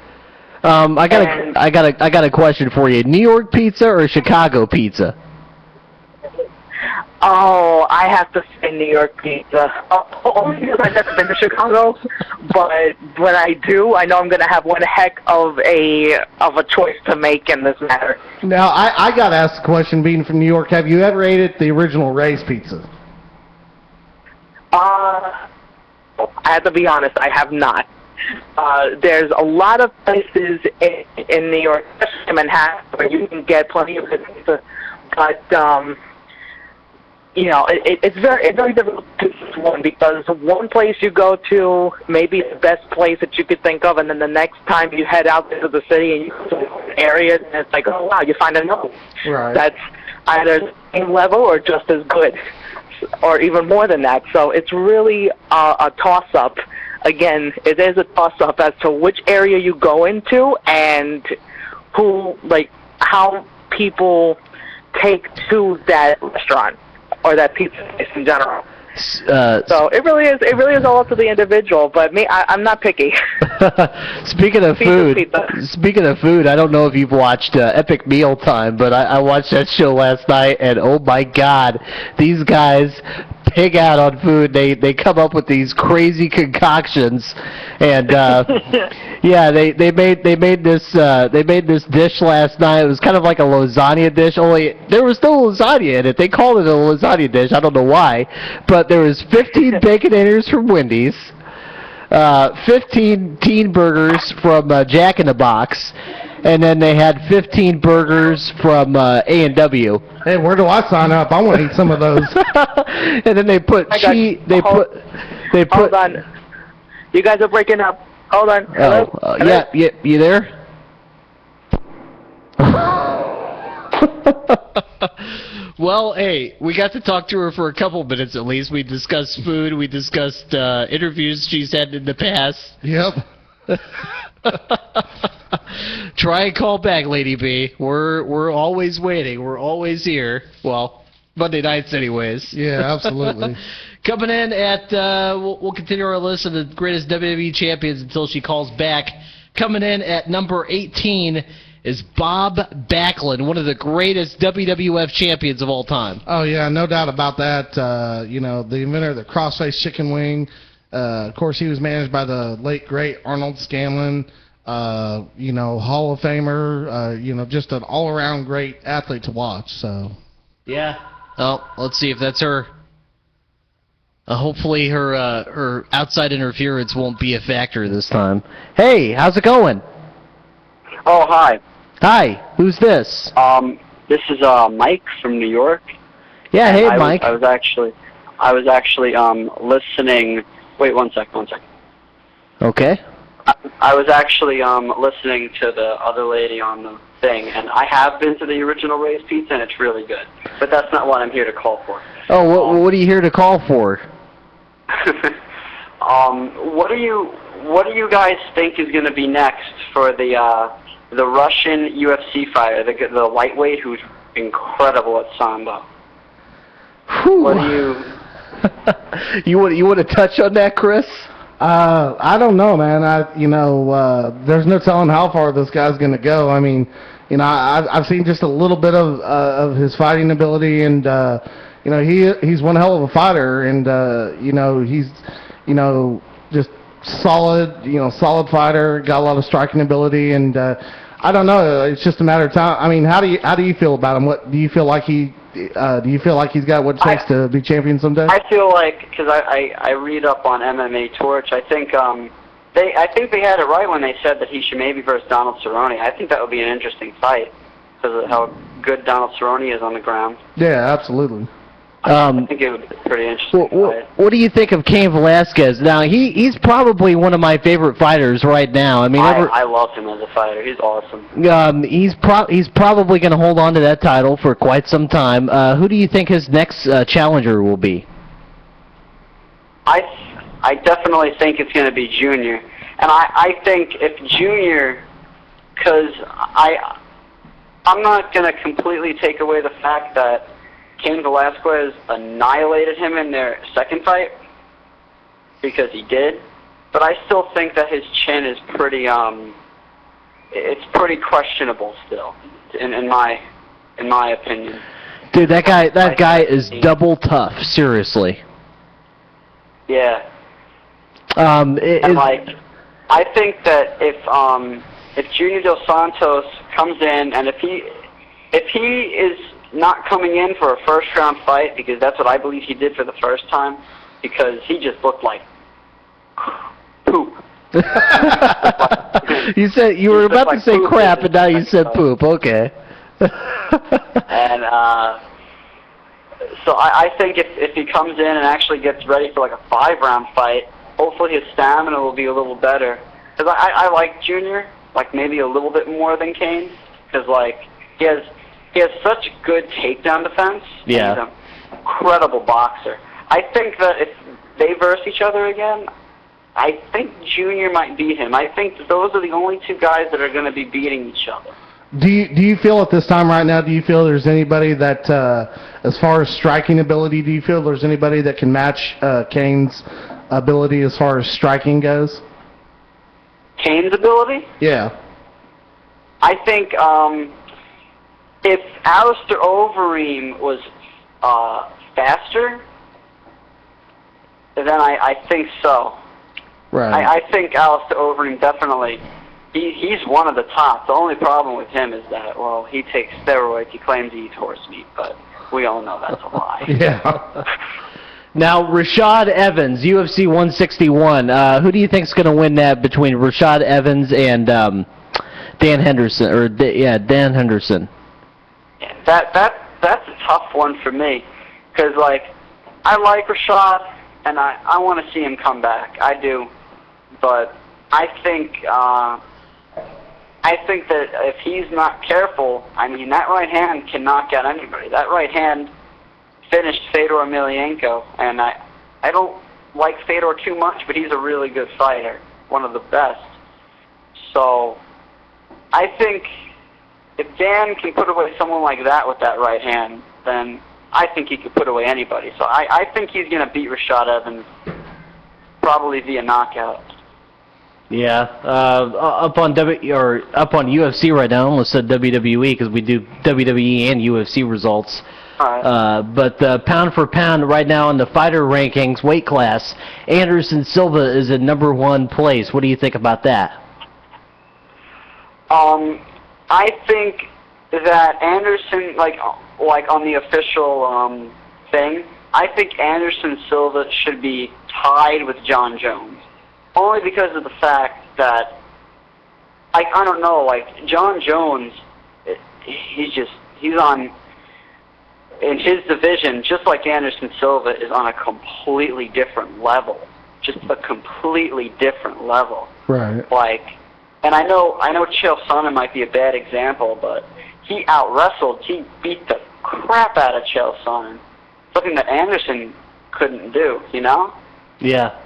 [SPEAKER 1] I got a question for you. New York pizza or Chicago pizza?
[SPEAKER 16] Oh, I have to say New York pizza. Only because I've never been to Chicago, but when I do, I know I'm going to have one heck of a choice to make in this matter.
[SPEAKER 2] Now, I got to ask the question, being from New York, have you ever ate at the original Ray's Pizza?
[SPEAKER 16] I have to be honest, I have not. There's a lot of places in New York, especially in Manhattan, where you can get plenty of good pizza, but it's very difficult to choose one, because one place you go to may be the best place that you could think of, and then the next time you head out into the city and you go to an area, and it's like, oh wow, you find another one that's either the same level or just as good, or even more than that. So it's really a toss-up. Again, it is a toss-up as to which area you go into and how people take to that restaurant or that pizza place in general. So it really is all up to the individual. But me, I'm not picky.
[SPEAKER 1] Speaking of food, I don't know if you've watched Epic Meal Time, but I watched that show last night, and oh my God, these guys pig out on food. They come up with these crazy concoctions, and yeah, they made this dish last night. It was kind of like a lasagna dish, only there was no lasagna in it. They called it a lasagna dish. I don't know why, but there was 15 Baconators from Wendy's, 15 teen burgers from Jack in the Box, and then they had 15 burgers from A&W.
[SPEAKER 2] Hey, where do I sign up? I want to eat some of those.
[SPEAKER 1] And then they put cheese.
[SPEAKER 16] Hold on. You guys are breaking up. Hold on. Hello?
[SPEAKER 1] Yeah, you there? Well, hey, we got to talk to her for a couple minutes at least. We discussed food. We discussed interviews she's had in the past.
[SPEAKER 2] Yep.
[SPEAKER 1] Try and call back, Lady B. We're always waiting. We're always here. Well, Monday nights anyways.
[SPEAKER 2] Yeah, absolutely.
[SPEAKER 1] Coming in at, we'll continue our list of the greatest WWE champions until she calls back. Coming in at number 18 is Bob Backlund, one of the greatest WWF champions of all time.
[SPEAKER 2] Oh, yeah, no doubt about that. The inventor of the crossface chicken wing. Of course, he was managed by the late, great Arnold Scanlon, Hall of Famer, just an all-around great athlete to watch. So,
[SPEAKER 1] yeah. Well, let's see if that's her. Hopefully her outside interference won't be a factor this time. Hey, how's it going?
[SPEAKER 17] Oh, hi.
[SPEAKER 1] Hi, who's this?
[SPEAKER 17] This is Mike from New York.
[SPEAKER 1] Yeah, hey, Mike.
[SPEAKER 17] I was actually listening. Wait, one second.
[SPEAKER 1] Okay.
[SPEAKER 17] I was actually listening to the other lady on the thing, and I have been to the original Ray's Pizza, and it's really good. But that's not what I'm here to call for.
[SPEAKER 1] Oh, what are you here to call for?
[SPEAKER 17] What do you guys think is going to be next for the Russian UFC fighter, the lightweight who's incredible at Sambo?
[SPEAKER 1] Whew.
[SPEAKER 17] What do
[SPEAKER 1] you want to touch on that, Chris?
[SPEAKER 2] I don't know, man. There's no telling how far this guy's going to go. I mean, I've seen just a little bit of his fighting ability, and he's one hell of a fighter, and he's just solid fighter, got a lot of striking ability, and I don't know, it's just a matter of time. I mean, how do you feel about him? What do you feel like he's got what it takes to be champion someday?
[SPEAKER 17] I feel like, because I read up on MMA Torch, I think they had it right when they said that he should maybe versus Donald Cerrone. I think that would be an interesting fight because of how good Donald Cerrone is on the ground.
[SPEAKER 2] Yeah, absolutely.
[SPEAKER 17] I think it would be a pretty interesting fight.
[SPEAKER 1] What do you think of Cain Velasquez? Now, he's probably one of my favorite fighters right now. I mean,
[SPEAKER 17] I love him as a fighter. He's awesome.
[SPEAKER 1] He's probably going to hold on to that title for quite some time. Who do you think his next challenger will be?
[SPEAKER 17] I definitely think it's going to be Junior. And I think if Junior, because I'm not going to completely take away the fact that Cain Velasquez annihilated him in their second fight, because he did, but I still think that his chin is pretty it's pretty questionable still, in my opinion.
[SPEAKER 1] Dude, that guy is double tough, seriously.
[SPEAKER 17] Yeah. I think that if Junior Dos Santos comes in, and if he is not coming in for a first-round fight, because that's what I believe he did for the first time, because he just looked like poop.
[SPEAKER 1] You were about to say crap, and now you said poop. Okay.
[SPEAKER 17] And so I think if he comes in and actually gets ready for like a 5-round fight, hopefully his stamina will be a little better. Because I like Junior, like maybe a little bit more than Cain, because like he has such good takedown defense.
[SPEAKER 1] Yeah.
[SPEAKER 17] He's an incredible boxer. I think that if they verse each other again, I think Junior might beat him. I think those are the only two guys that are going to be beating each other.
[SPEAKER 2] Do you feel at this time right now, do you feel there's anybody that, as far as striking ability, do you feel there's anybody that can match Cain's ability as far as striking goes?
[SPEAKER 17] Cain's ability?
[SPEAKER 2] Yeah.
[SPEAKER 17] I think if Alistair Overeem was faster, then I think so.
[SPEAKER 2] Right.
[SPEAKER 17] I think Alistair Overeem definitely, he's one of the top. The only problem with him is that, well, he takes steroids. He claims he eats horse meat, but we all know that's a lie.
[SPEAKER 2] Yeah.
[SPEAKER 1] Now, Rashad Evans, UFC 161. Who do you think is going to win that between Rashad Evans and Dan Henderson? Dan Henderson.
[SPEAKER 17] That's a tough one for me, because like I like Rashad and I want to see him come back. I do, but I think that if he's not careful, I mean that right hand can knock out anybody. That right hand finished Fedor Emelianenko, and I don't like Fedor too much, but he's a really good fighter, one of the best. So I think if Dan can put away someone like that with that right hand, then I think he could put away anybody. So I think he's going to beat Rashad Evans, probably via knockout.
[SPEAKER 1] Yeah, up on UFC right now. I almost said WWE because we do WWE and UFC results. But pound for pound right now in the fighter rankings weight class, Anderson Silva is in #1 place. What do you think about that?
[SPEAKER 17] I think that Anderson, like on the official thing, I think Anderson Silva should be tied with John Jones. Only because of the fact that, I don't know, like John Jones, he's on, in his division, just like Anderson Silva is on a completely different level. Just a completely different level.
[SPEAKER 2] Right.
[SPEAKER 17] Like, and I know Chael Sonnen might be a bad example, but he he beat the crap out of Chael Sonnen. Something that Anderson couldn't do, you know?
[SPEAKER 1] Yeah.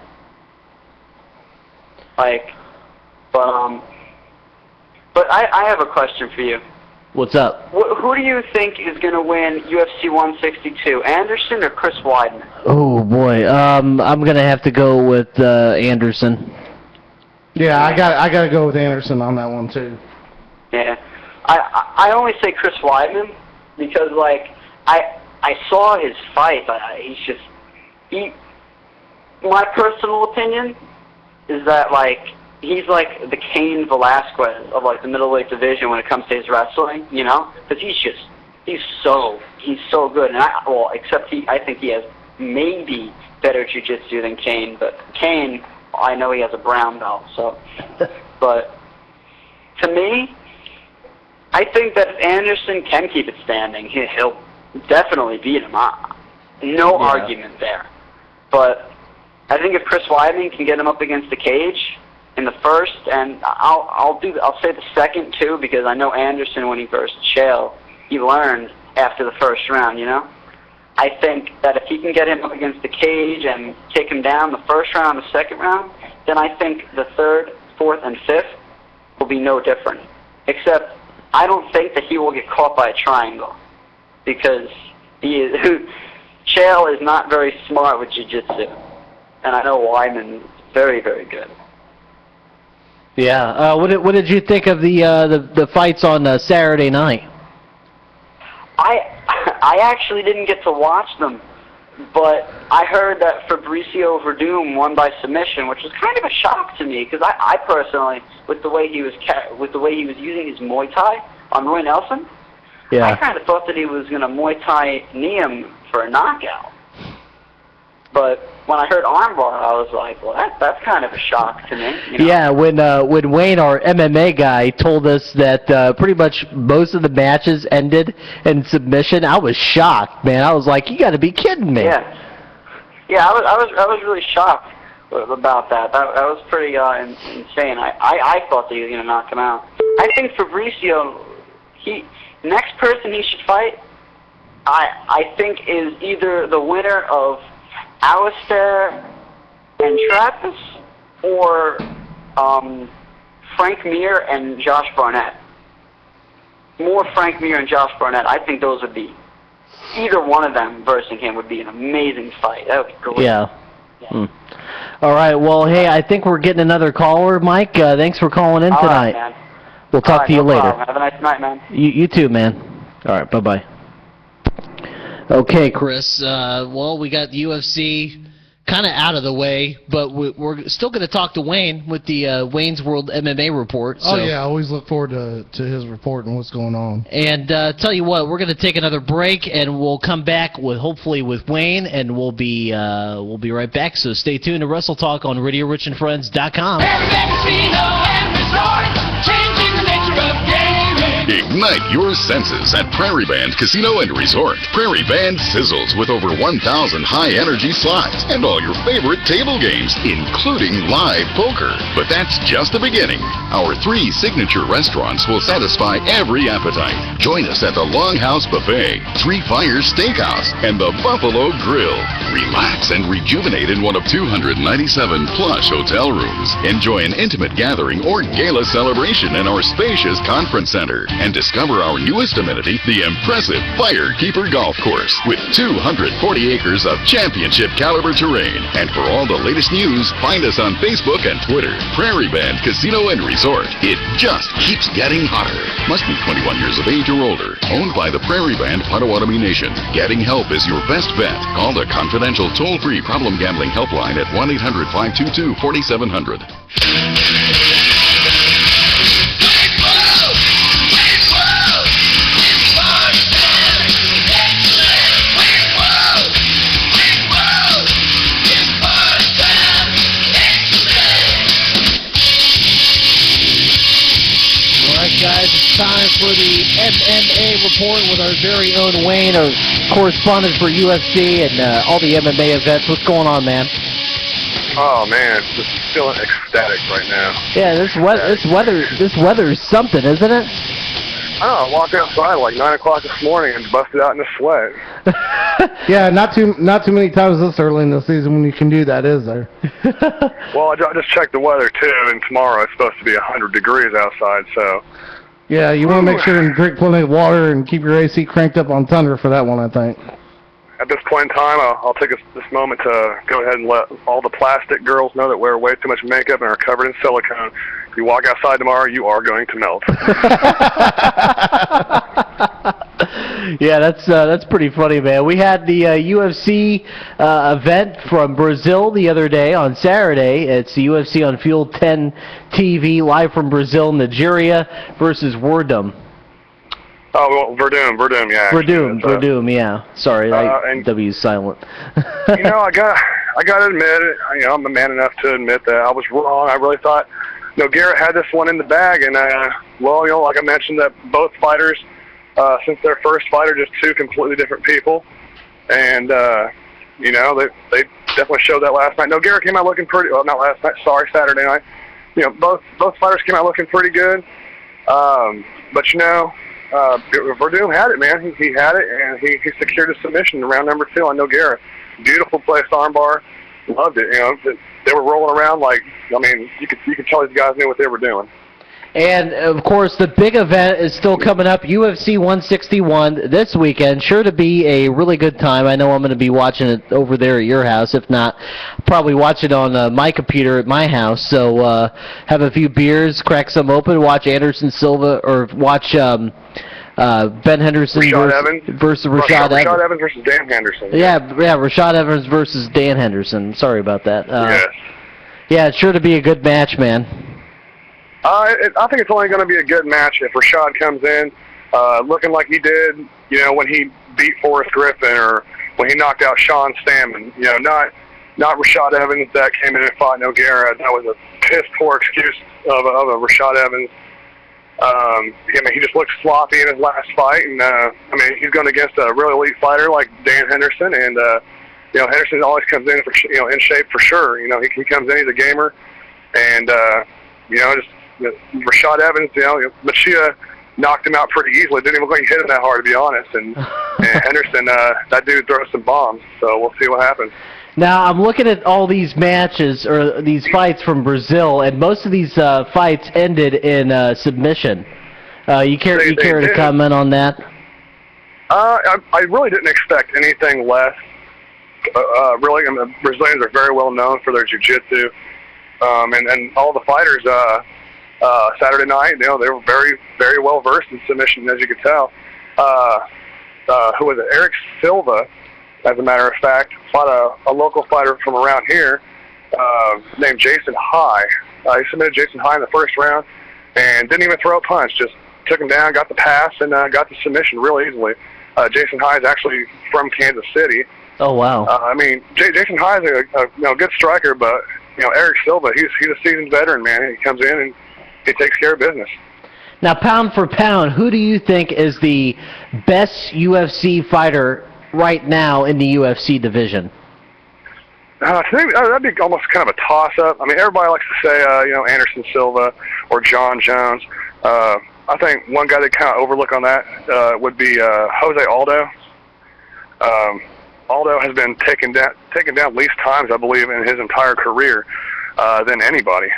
[SPEAKER 17] Like, but I have a question for you.
[SPEAKER 1] What's up?
[SPEAKER 17] Who do you think is going to win UFC 162, Anderson or Chris Weidman?
[SPEAKER 1] Oh boy, I'm gonna have to go with Anderson.
[SPEAKER 2] Yeah, I got to go with Anderson on that one too.
[SPEAKER 17] Yeah, I only say Chris Weidman because like I I saw his fight, but my personal opinion is that, like, he's like the Cain Velasquez of, like, the middleweight division when it comes to his wrestling, you know? Because he's so good. And I think he has maybe better jiu-jitsu than Cain, but Cain, I know he has a brown belt, so. But to me, I think that if Anderson can keep it standing, he'll definitely beat him. No argument there. But I think if Chris Weidman can get him up against the cage in the first, and I'll say the second too, because I know Anderson, when he versed Chael, he learned after the first round, you know? I think that if he can get him up against the cage and take him down the first round, the second round, then I think the third, fourth, and fifth will be no different. Except I don't think that he will get caught by a triangle, because Chael is not very smart with jiu-jitsu, and I know Weidman is very, very good.
[SPEAKER 1] Yeah. What did you think of the fights on Saturday night?
[SPEAKER 17] I actually didn't get to watch them, but I heard that Fabricio Verdum won by submission, which was kind of a shock to me, because I personally, with the way he was using his Muay Thai on Roy Nelson, I kind of thought that he was going to Muay Thai knee him for a knockout. But when I heard armbar, I was like, well, that's kind of a shock to me. You know?
[SPEAKER 1] Yeah, when Wayne, our MMA guy, told us that pretty much most of the matches ended in submission, I was shocked, man. I was like, you got to be kidding me.
[SPEAKER 17] Yeah, I was really shocked about that. That was pretty insane. I thought that he was going to knock him out. I think Fabricio, next person he should fight, I think is either the winner of Alistair and Travis, or Frank Mir and Josh Barnett. More Frank Mir and Josh Barnett. I think those would be, either one of them versus him would be an amazing fight. That would be great.
[SPEAKER 1] Yeah. All right. Well, hey, I think we're getting another caller, Mike. Thanks for calling in tonight.
[SPEAKER 17] All right, man.
[SPEAKER 1] We'll talk to you later.
[SPEAKER 17] Problem. Have a nice night, man.
[SPEAKER 1] You too, man. All right. Bye-bye. Okay, Chris. Well, we got the UFC kind of out of the way, but we're still going to talk to Wayne with the Wayne's World MMA report. So.
[SPEAKER 2] Oh, yeah. I always look forward to his report and what's going on.
[SPEAKER 1] And tell you what, we're going to take another break, and we'll come back hopefully with Wayne, and we'll be right back. So stay tuned to Wrestle Talk on RadioRichandFriends.com.
[SPEAKER 4] Ignite your senses at Prairie Band Casino and Resort. Prairie Band sizzles with over 1,000 high-energy slots and all your favorite table games, including live poker. But that's just the beginning. Our 3 signature restaurants will satisfy every appetite. Join us at the Longhouse Buffet, 3 Fires Steakhouse, and the Buffalo Grill. Relax and rejuvenate in one of 297 plush hotel rooms. Enjoy an intimate gathering or gala celebration in our spacious conference center. And discover our newest amenity, the impressive Firekeeper Golf Course, with 240 acres of championship caliber terrain. And for all the latest news, find us on Facebook and Twitter. Prairie Band Casino and Resort. It just keeps getting hotter. Must be 21 years of age or older. Owned by the Prairie Band Potawatomi Nation. Getting help is your best bet. Call the confidential toll-free problem gambling helpline at 1-800-522-4700.
[SPEAKER 1] Guys, it's time for the MMA report with our very own Wayne, our correspondent for UFC and all the MMA events. What's going on, man?
[SPEAKER 18] Oh man, just feeling ecstatic right now.
[SPEAKER 1] Yeah, this weather is something, isn't it?
[SPEAKER 18] I don't know, I walked outside at like 9 o'clock this morning and busted out in a sweat.
[SPEAKER 2] Yeah, not too many times this early in the season when you can do that, is there?
[SPEAKER 18] Well, I just checked the weather too, and tomorrow it's supposed to be 100 degrees outside, so.
[SPEAKER 2] Yeah, you want to make sure and drink plenty of water and keep your AC cranked up on thunder for that one, I think.
[SPEAKER 18] At this point in time, I'll take this moment to go ahead and let all the plastic girls know that wear way too much makeup and are covered in silicone. If you walk outside tomorrow, you are going to melt.
[SPEAKER 1] Yeah, that's pretty funny, man. We had the UFC event from Brazil the other day on Saturday. It's the UFC on Fuel 10 TV, live from Brazil, Nigeria versus Werdum.
[SPEAKER 18] Oh, well, Verdum, yeah.
[SPEAKER 1] Verdum, yeah. Sorry,
[SPEAKER 18] and
[SPEAKER 1] W's silent.
[SPEAKER 18] I got to admit it. I'm a man enough to admit that I was wrong. I really thought, Garrett had this one in the bag, and like I mentioned, that both fighters, since their first fight, are just two completely different people, and they definitely showed that last night. Garrett came out looking pretty. Well, not last night. Sorry, Saturday night. Both fighters came out looking pretty good, but Verdum had it, man. He had it, and he secured a submission in round number 2 on Garrett. Beautiful placed armbar. Loved it. They were rolling around you could tell these guys knew what they were doing.
[SPEAKER 1] And, of course, the big event is still coming up, UFC 161 this weekend. Sure to be a really good time. I know I'm going to be watching it over there at your house. If not, probably watch it on my computer at my house. So have a few beers, crack some open, watch Anderson Silva, or watch Ben Henderson versus Rashad Evans.
[SPEAKER 18] Rashad Evans versus Dan Henderson.
[SPEAKER 1] Yeah, Rashad Evans versus Dan Henderson. Sorry about that.
[SPEAKER 18] Yes.
[SPEAKER 1] Yeah, it's sure to be a good match, man.
[SPEAKER 18] I think it's only going to be a good match if Rashad comes in looking like he did, when he beat Forrest Griffin or when he knocked out Sean Stammen. Not Rashad Evans that came in and fought Garrett. That was a piss-poor excuse of a Rashad Evans. He just looked sloppy in his last fight, and he's going against a real elite fighter like Dan Henderson, and Henderson always comes in for in shape for sure. He comes in, he's a gamer, and Rashad Evans, Machia knocked him out pretty easily. Didn't even look like he hit him that hard, to be honest. And Henderson, that dude throws some bombs, so we'll see what happens.
[SPEAKER 1] Now, I'm looking at all these matches, or these fights from Brazil, and most of these fights ended in submission. You care to comment on that?
[SPEAKER 18] I really didn't expect anything less. Really, the Brazilians are very well known for their jiu-jitsu. And all the fighters Saturday night, they were very, very well versed in submission, as you could tell. Who was it? Eric Silva, as a matter of fact, fought a local fighter from around here named Jason High. He submitted Jason High in the first round and didn't even throw a punch. Just took him down, got the pass, and got the submission real easily. Jason High is actually from Kansas City.
[SPEAKER 1] Oh wow!
[SPEAKER 18] Jason High is a good striker, but Eric Silva, he's a seasoned veteran, man. He comes in and he takes care of business.
[SPEAKER 1] Now, pound for pound, who do you think is the best UFC fighter right now in the UFC division?
[SPEAKER 18] I think that'd be almost kind of a toss-up. Everybody likes to say, Anderson Silva or John Jones. I think one guy they kind of overlook on that would be Jose Aldo. Aldo has been taken down least times, I believe, in his entire career than anybody.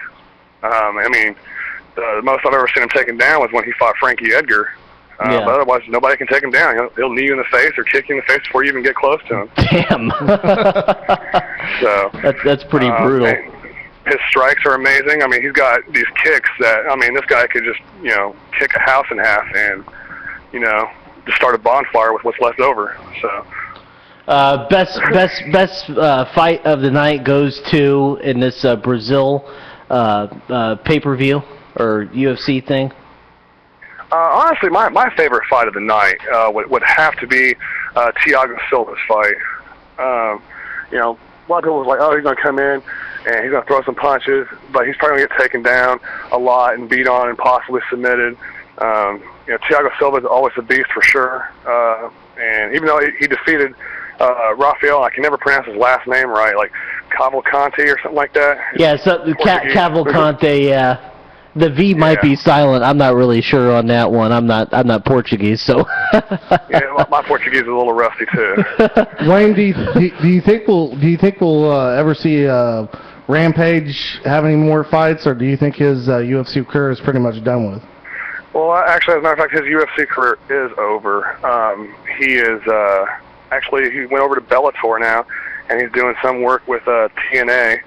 [SPEAKER 18] The most I've ever seen him taken down was when he fought Frankie Edgar. But otherwise, nobody can take him down. He'll knee you in the face or kick you in the face before you even get close to him.
[SPEAKER 1] Damn.
[SPEAKER 18] So
[SPEAKER 1] that's pretty brutal.
[SPEAKER 18] His strikes are amazing. He's got these kicks that this guy could just kick a house in half and just start a bonfire with what's left over. So.
[SPEAKER 1] Best fight of the night goes to in this Brazil pay-per-view or UFC thing.
[SPEAKER 18] Honestly, my favorite fight of the night would have to be Thiago Silva's fight. A lot of people was like, oh, he's going to come in and he's going to throw some punches, but he's probably going to get taken down a lot and beat on and possibly submitted. Thiago Silva is always a beast for sure. And even though he defeated Rafael, I can never pronounce his last name right, like Cavalcante or something like that.
[SPEAKER 1] Yeah, so Cavalcante, yeah. The V might be silent. I'm not really sure on that one. I'm not Portuguese, so.
[SPEAKER 18] Yeah, my Portuguese is a little rusty too.
[SPEAKER 2] Wayne, do you think we'll ever see Rampage have any more fights, or do you think his UFC career is pretty much done with?
[SPEAKER 18] Well, actually, as a matter of fact, his UFC career is over. He is he went over to Bellator now, and he's doing some work with TNA.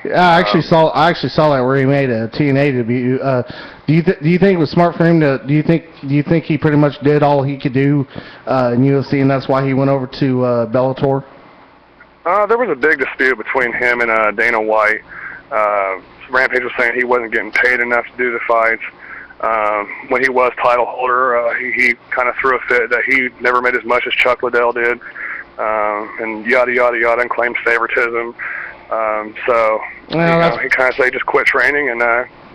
[SPEAKER 2] Yeah, I actually saw that where he made a TNA debut. Do you think it was smart for him to? Do you think he pretty much did all he could do in UFC, and that's why he went over to Bellator?
[SPEAKER 18] There was a big dispute between him and Dana White. Rampage was saying he wasn't getting paid enough to do the fights. When he was title holder, he kind of threw a fit that he never made as much as Chuck Liddell did, and yada yada yada, and claimed favoritism. So he kind of said he just quit training and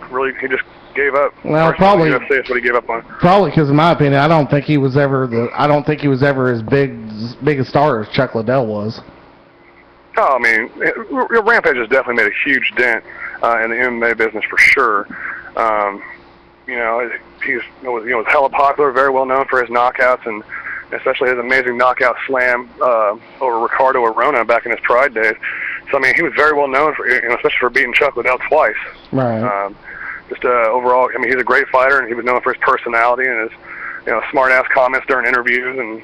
[SPEAKER 18] really he just gave up.
[SPEAKER 2] Well, probably
[SPEAKER 18] UFC is what he gave up on.
[SPEAKER 2] Probably because, in my opinion, I don't think he was ever as big a star as Chuck Liddell was.
[SPEAKER 18] Oh, I mean, Rampage has definitely made a huge dent in the MMA business for sure. You know, he was hella popular, very well known for his knockouts, and especially his amazing knockout slam over Ricardo Arona back in his Pride days. So I mean, he was very well known for, especially for beating Chuck Liddell twice.
[SPEAKER 2] Right.
[SPEAKER 18] Overall, I mean, he's a great fighter, and he was known for his personality and his smart-ass comments during interviews, and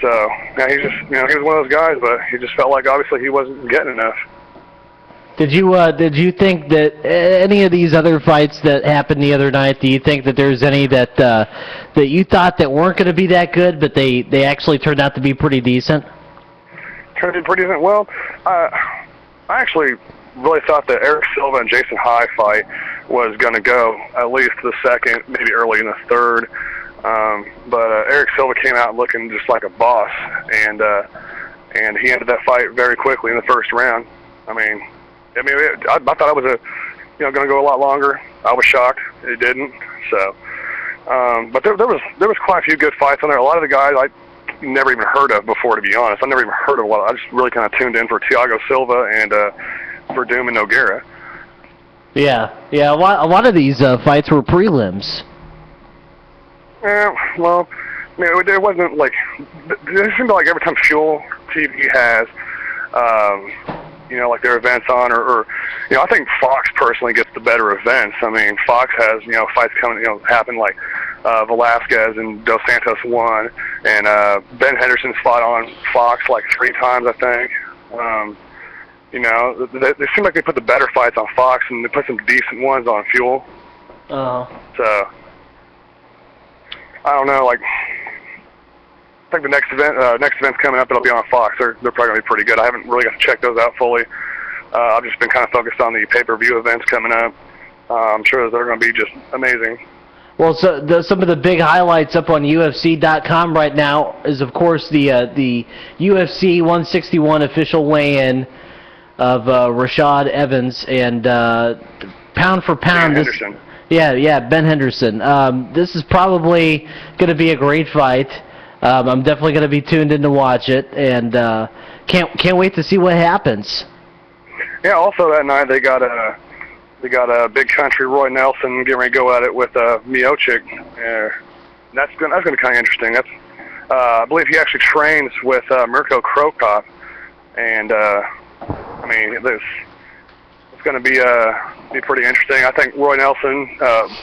[SPEAKER 18] so yeah, he's just he was one of those guys, but he just felt like obviously he wasn't getting enough.
[SPEAKER 1] Did you think that any of these other fights that happened the other night? Do you think that there's any that you thought that weren't going to be that good, but they actually turned out to be pretty decent?
[SPEAKER 18] Turned out pretty decent. Well, I actually really thought the Eric Silva and Jason High fight was going to go at least the second, maybe early in the third. But Eric Silva came out looking just like a boss, and he ended that fight very quickly in the first round. I thought it was going to go a lot longer. I was shocked it didn't. So, but there was quite a few good fights on there. A lot of the guys I never even heard of before, to be honest. I never even heard of a lot. I just really kind of tuned in for Thiago Silva and for Doom and Nogueira.
[SPEAKER 1] Yeah. A lot of these fights were prelims.
[SPEAKER 18] Yeah, well, I mean, there wasn't like, it seemed like every time Fuel TV has, like their events on, or I think Fox personally gets the better events. I mean, Fox has, fights coming, happen like Velasquez and Dos Santos won, and Ben Henderson's fought on Fox like 3 times, I think. They seem like they put the better fights on Fox, and they put some decent ones on Fuel. So, I don't know, like, I think the next event's coming up. It'll be on Fox. They're probably going to be pretty good. I haven't really got to check those out fully. I've just been kind of focused on the pay-per-view events coming up. I'm sure they're going to be just amazing.
[SPEAKER 1] Well, so some of the big highlights up on UFC.com right now is, of course, the UFC 161 official weigh-in of Rashad Evans, and pound for pound.
[SPEAKER 18] Ben Henderson.
[SPEAKER 1] Yeah, Ben Henderson. This is probably going to be a great fight. I'm definitely going to be tuned in to watch it, and can't wait to see what happens.
[SPEAKER 18] Yeah. Also that night they got a big country Roy Nelson getting ready to go at it with Miocic. That's going to be kind of interesting. That's I believe he actually trains with Mirko Krokop, and it's going to be pretty interesting. I think Roy Nelson, he's going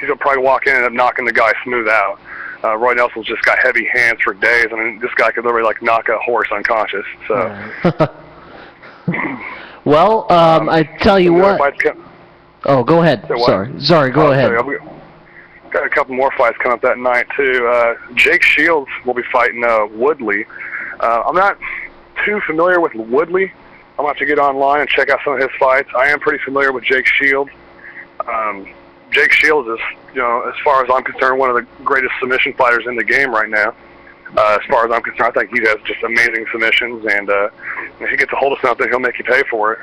[SPEAKER 18] to probably walk in and end up knocking the guy smooth out. Roy Nelson's just got heavy hands for days. I mean, this guy could literally knock a horse unconscious. So.
[SPEAKER 1] Well, I tell you what. Oh, go ahead. Sorry. Go ahead.
[SPEAKER 18] Got a couple more fights coming up that night too. Jake Shields will be fighting Woodley. I'm not too familiar with Woodley. I'm going to have to get online and check out some of his fights. I am pretty familiar with Jake Shields. Jake Shields is, as far as I'm concerned, one of the greatest submission fighters in the game right now. As far as I'm concerned, I think he has just amazing submissions, and if he gets a hold of something, he'll make you pay for it.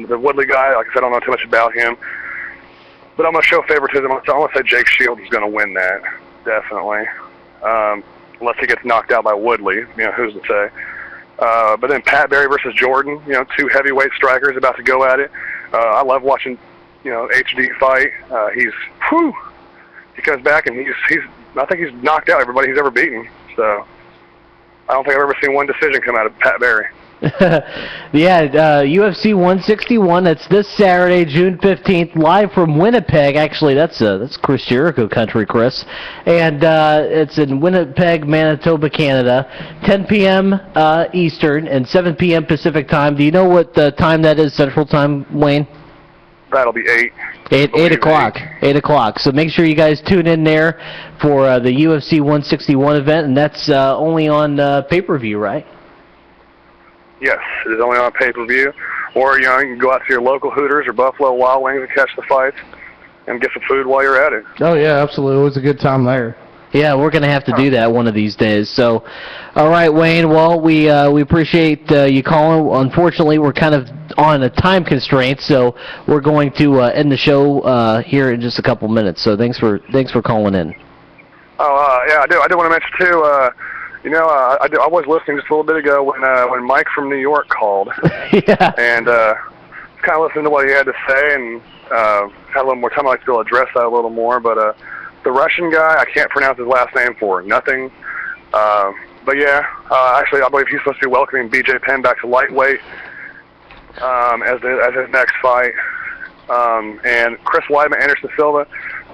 [SPEAKER 18] The Woodley guy, like I said, I don't know too much about him, but I'm going to show favoritism. I'm going to say Jake Shields is going to win that, definitely. Unless he gets knocked out by Woodley, who's to say. But then Pat Barry versus Jordan, 2 heavyweight strikers about to go at it. I love watching, HD fight. He comes back and I think he's knocked out everybody he's ever beaten. So I don't think I've ever seen one decision come out of Pat Barry.
[SPEAKER 1] Yeah, UFC 161. That's this Saturday, June 15th, live from Winnipeg. Actually, that's Chris Jericho country, Chris. And it's in Winnipeg, Manitoba, Canada. 10 p.m. Eastern and 7 p.m. Pacific time. Do you know what time that is, Central Time, Wayne?
[SPEAKER 18] That'll be 8.
[SPEAKER 1] 8 o'clock. 8 o'clock. So make sure you guys tune in there for the UFC 161 event, and that's only on pay-per-view, right?
[SPEAKER 18] Yes, it is only on pay-per-view. Or, you can go out to your local Hooters or Buffalo Wild Wings and catch the fights and get some food while you're at it.
[SPEAKER 2] Oh, yeah, absolutely. It was a good time there.
[SPEAKER 1] Yeah, we're going to have to do that one of these days. So, all right, Wayne, well, we appreciate you calling. Unfortunately, we're kind of on a time constraint, so we're going to end the show here in just a couple minutes. So thanks for calling in.
[SPEAKER 18] Oh, yeah, I do want to mention, too, I was listening just a little bit ago when Mike from New York called.
[SPEAKER 1] Yeah.
[SPEAKER 18] And kind of listening to what he had to say and had a little more time. I'd like to be able to address that a little more. But the Russian guy, I can't pronounce his last name for nothing. But yeah, actually, I believe he's supposed to be welcoming BJ Penn back to lightweight as his next fight. And Chris Weidman, Anderson Silva,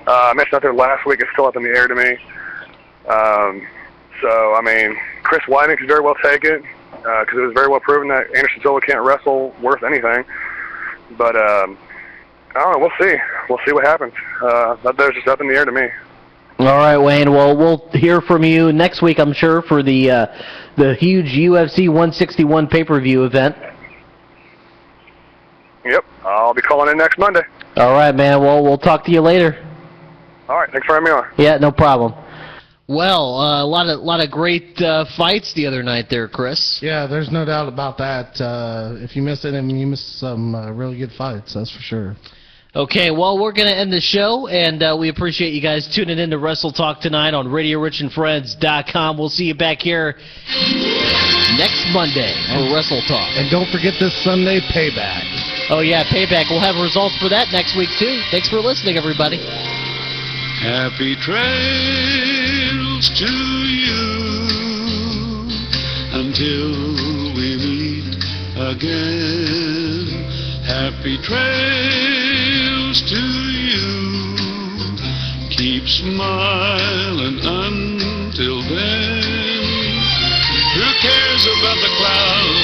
[SPEAKER 18] I mentioned that there last week. It's still up in the air to me. So, I mean, Chris Weidman could very well take it because it was very well proven that Anderson Silva can't wrestle worth anything. But, I don't know. We'll see. We'll see what happens. There's just up in the air to me.
[SPEAKER 1] All right, Wayne. Well, we'll hear from you next week, I'm sure, for the huge UFC 161 pay-per-view event.
[SPEAKER 18] Yep. I'll be calling in next Monday.
[SPEAKER 1] All right, man. Well, we'll talk to you later.
[SPEAKER 18] All right. Thanks for having me on.
[SPEAKER 1] Yeah, no problem.
[SPEAKER 3] Well, a lot of great fights the other night there, Chris.
[SPEAKER 2] Yeah, there's no doubt about that. If you missed any, you missed some really good fights, that's for sure.
[SPEAKER 3] Okay, well, we're going to end the show, and we appreciate you guys tuning in to Wrestle Talk tonight on RadioRichandFriends.com. We'll see you back here next Monday for Wrestle Talk.
[SPEAKER 2] And don't forget this Sunday, Payback.
[SPEAKER 3] Oh, yeah, Payback. We'll have results for that next week, too. Thanks for listening, everybody.
[SPEAKER 15] Happy trails to you until we meet again. Happy trails to you. Keep smiling until then. Who cares about the clouds?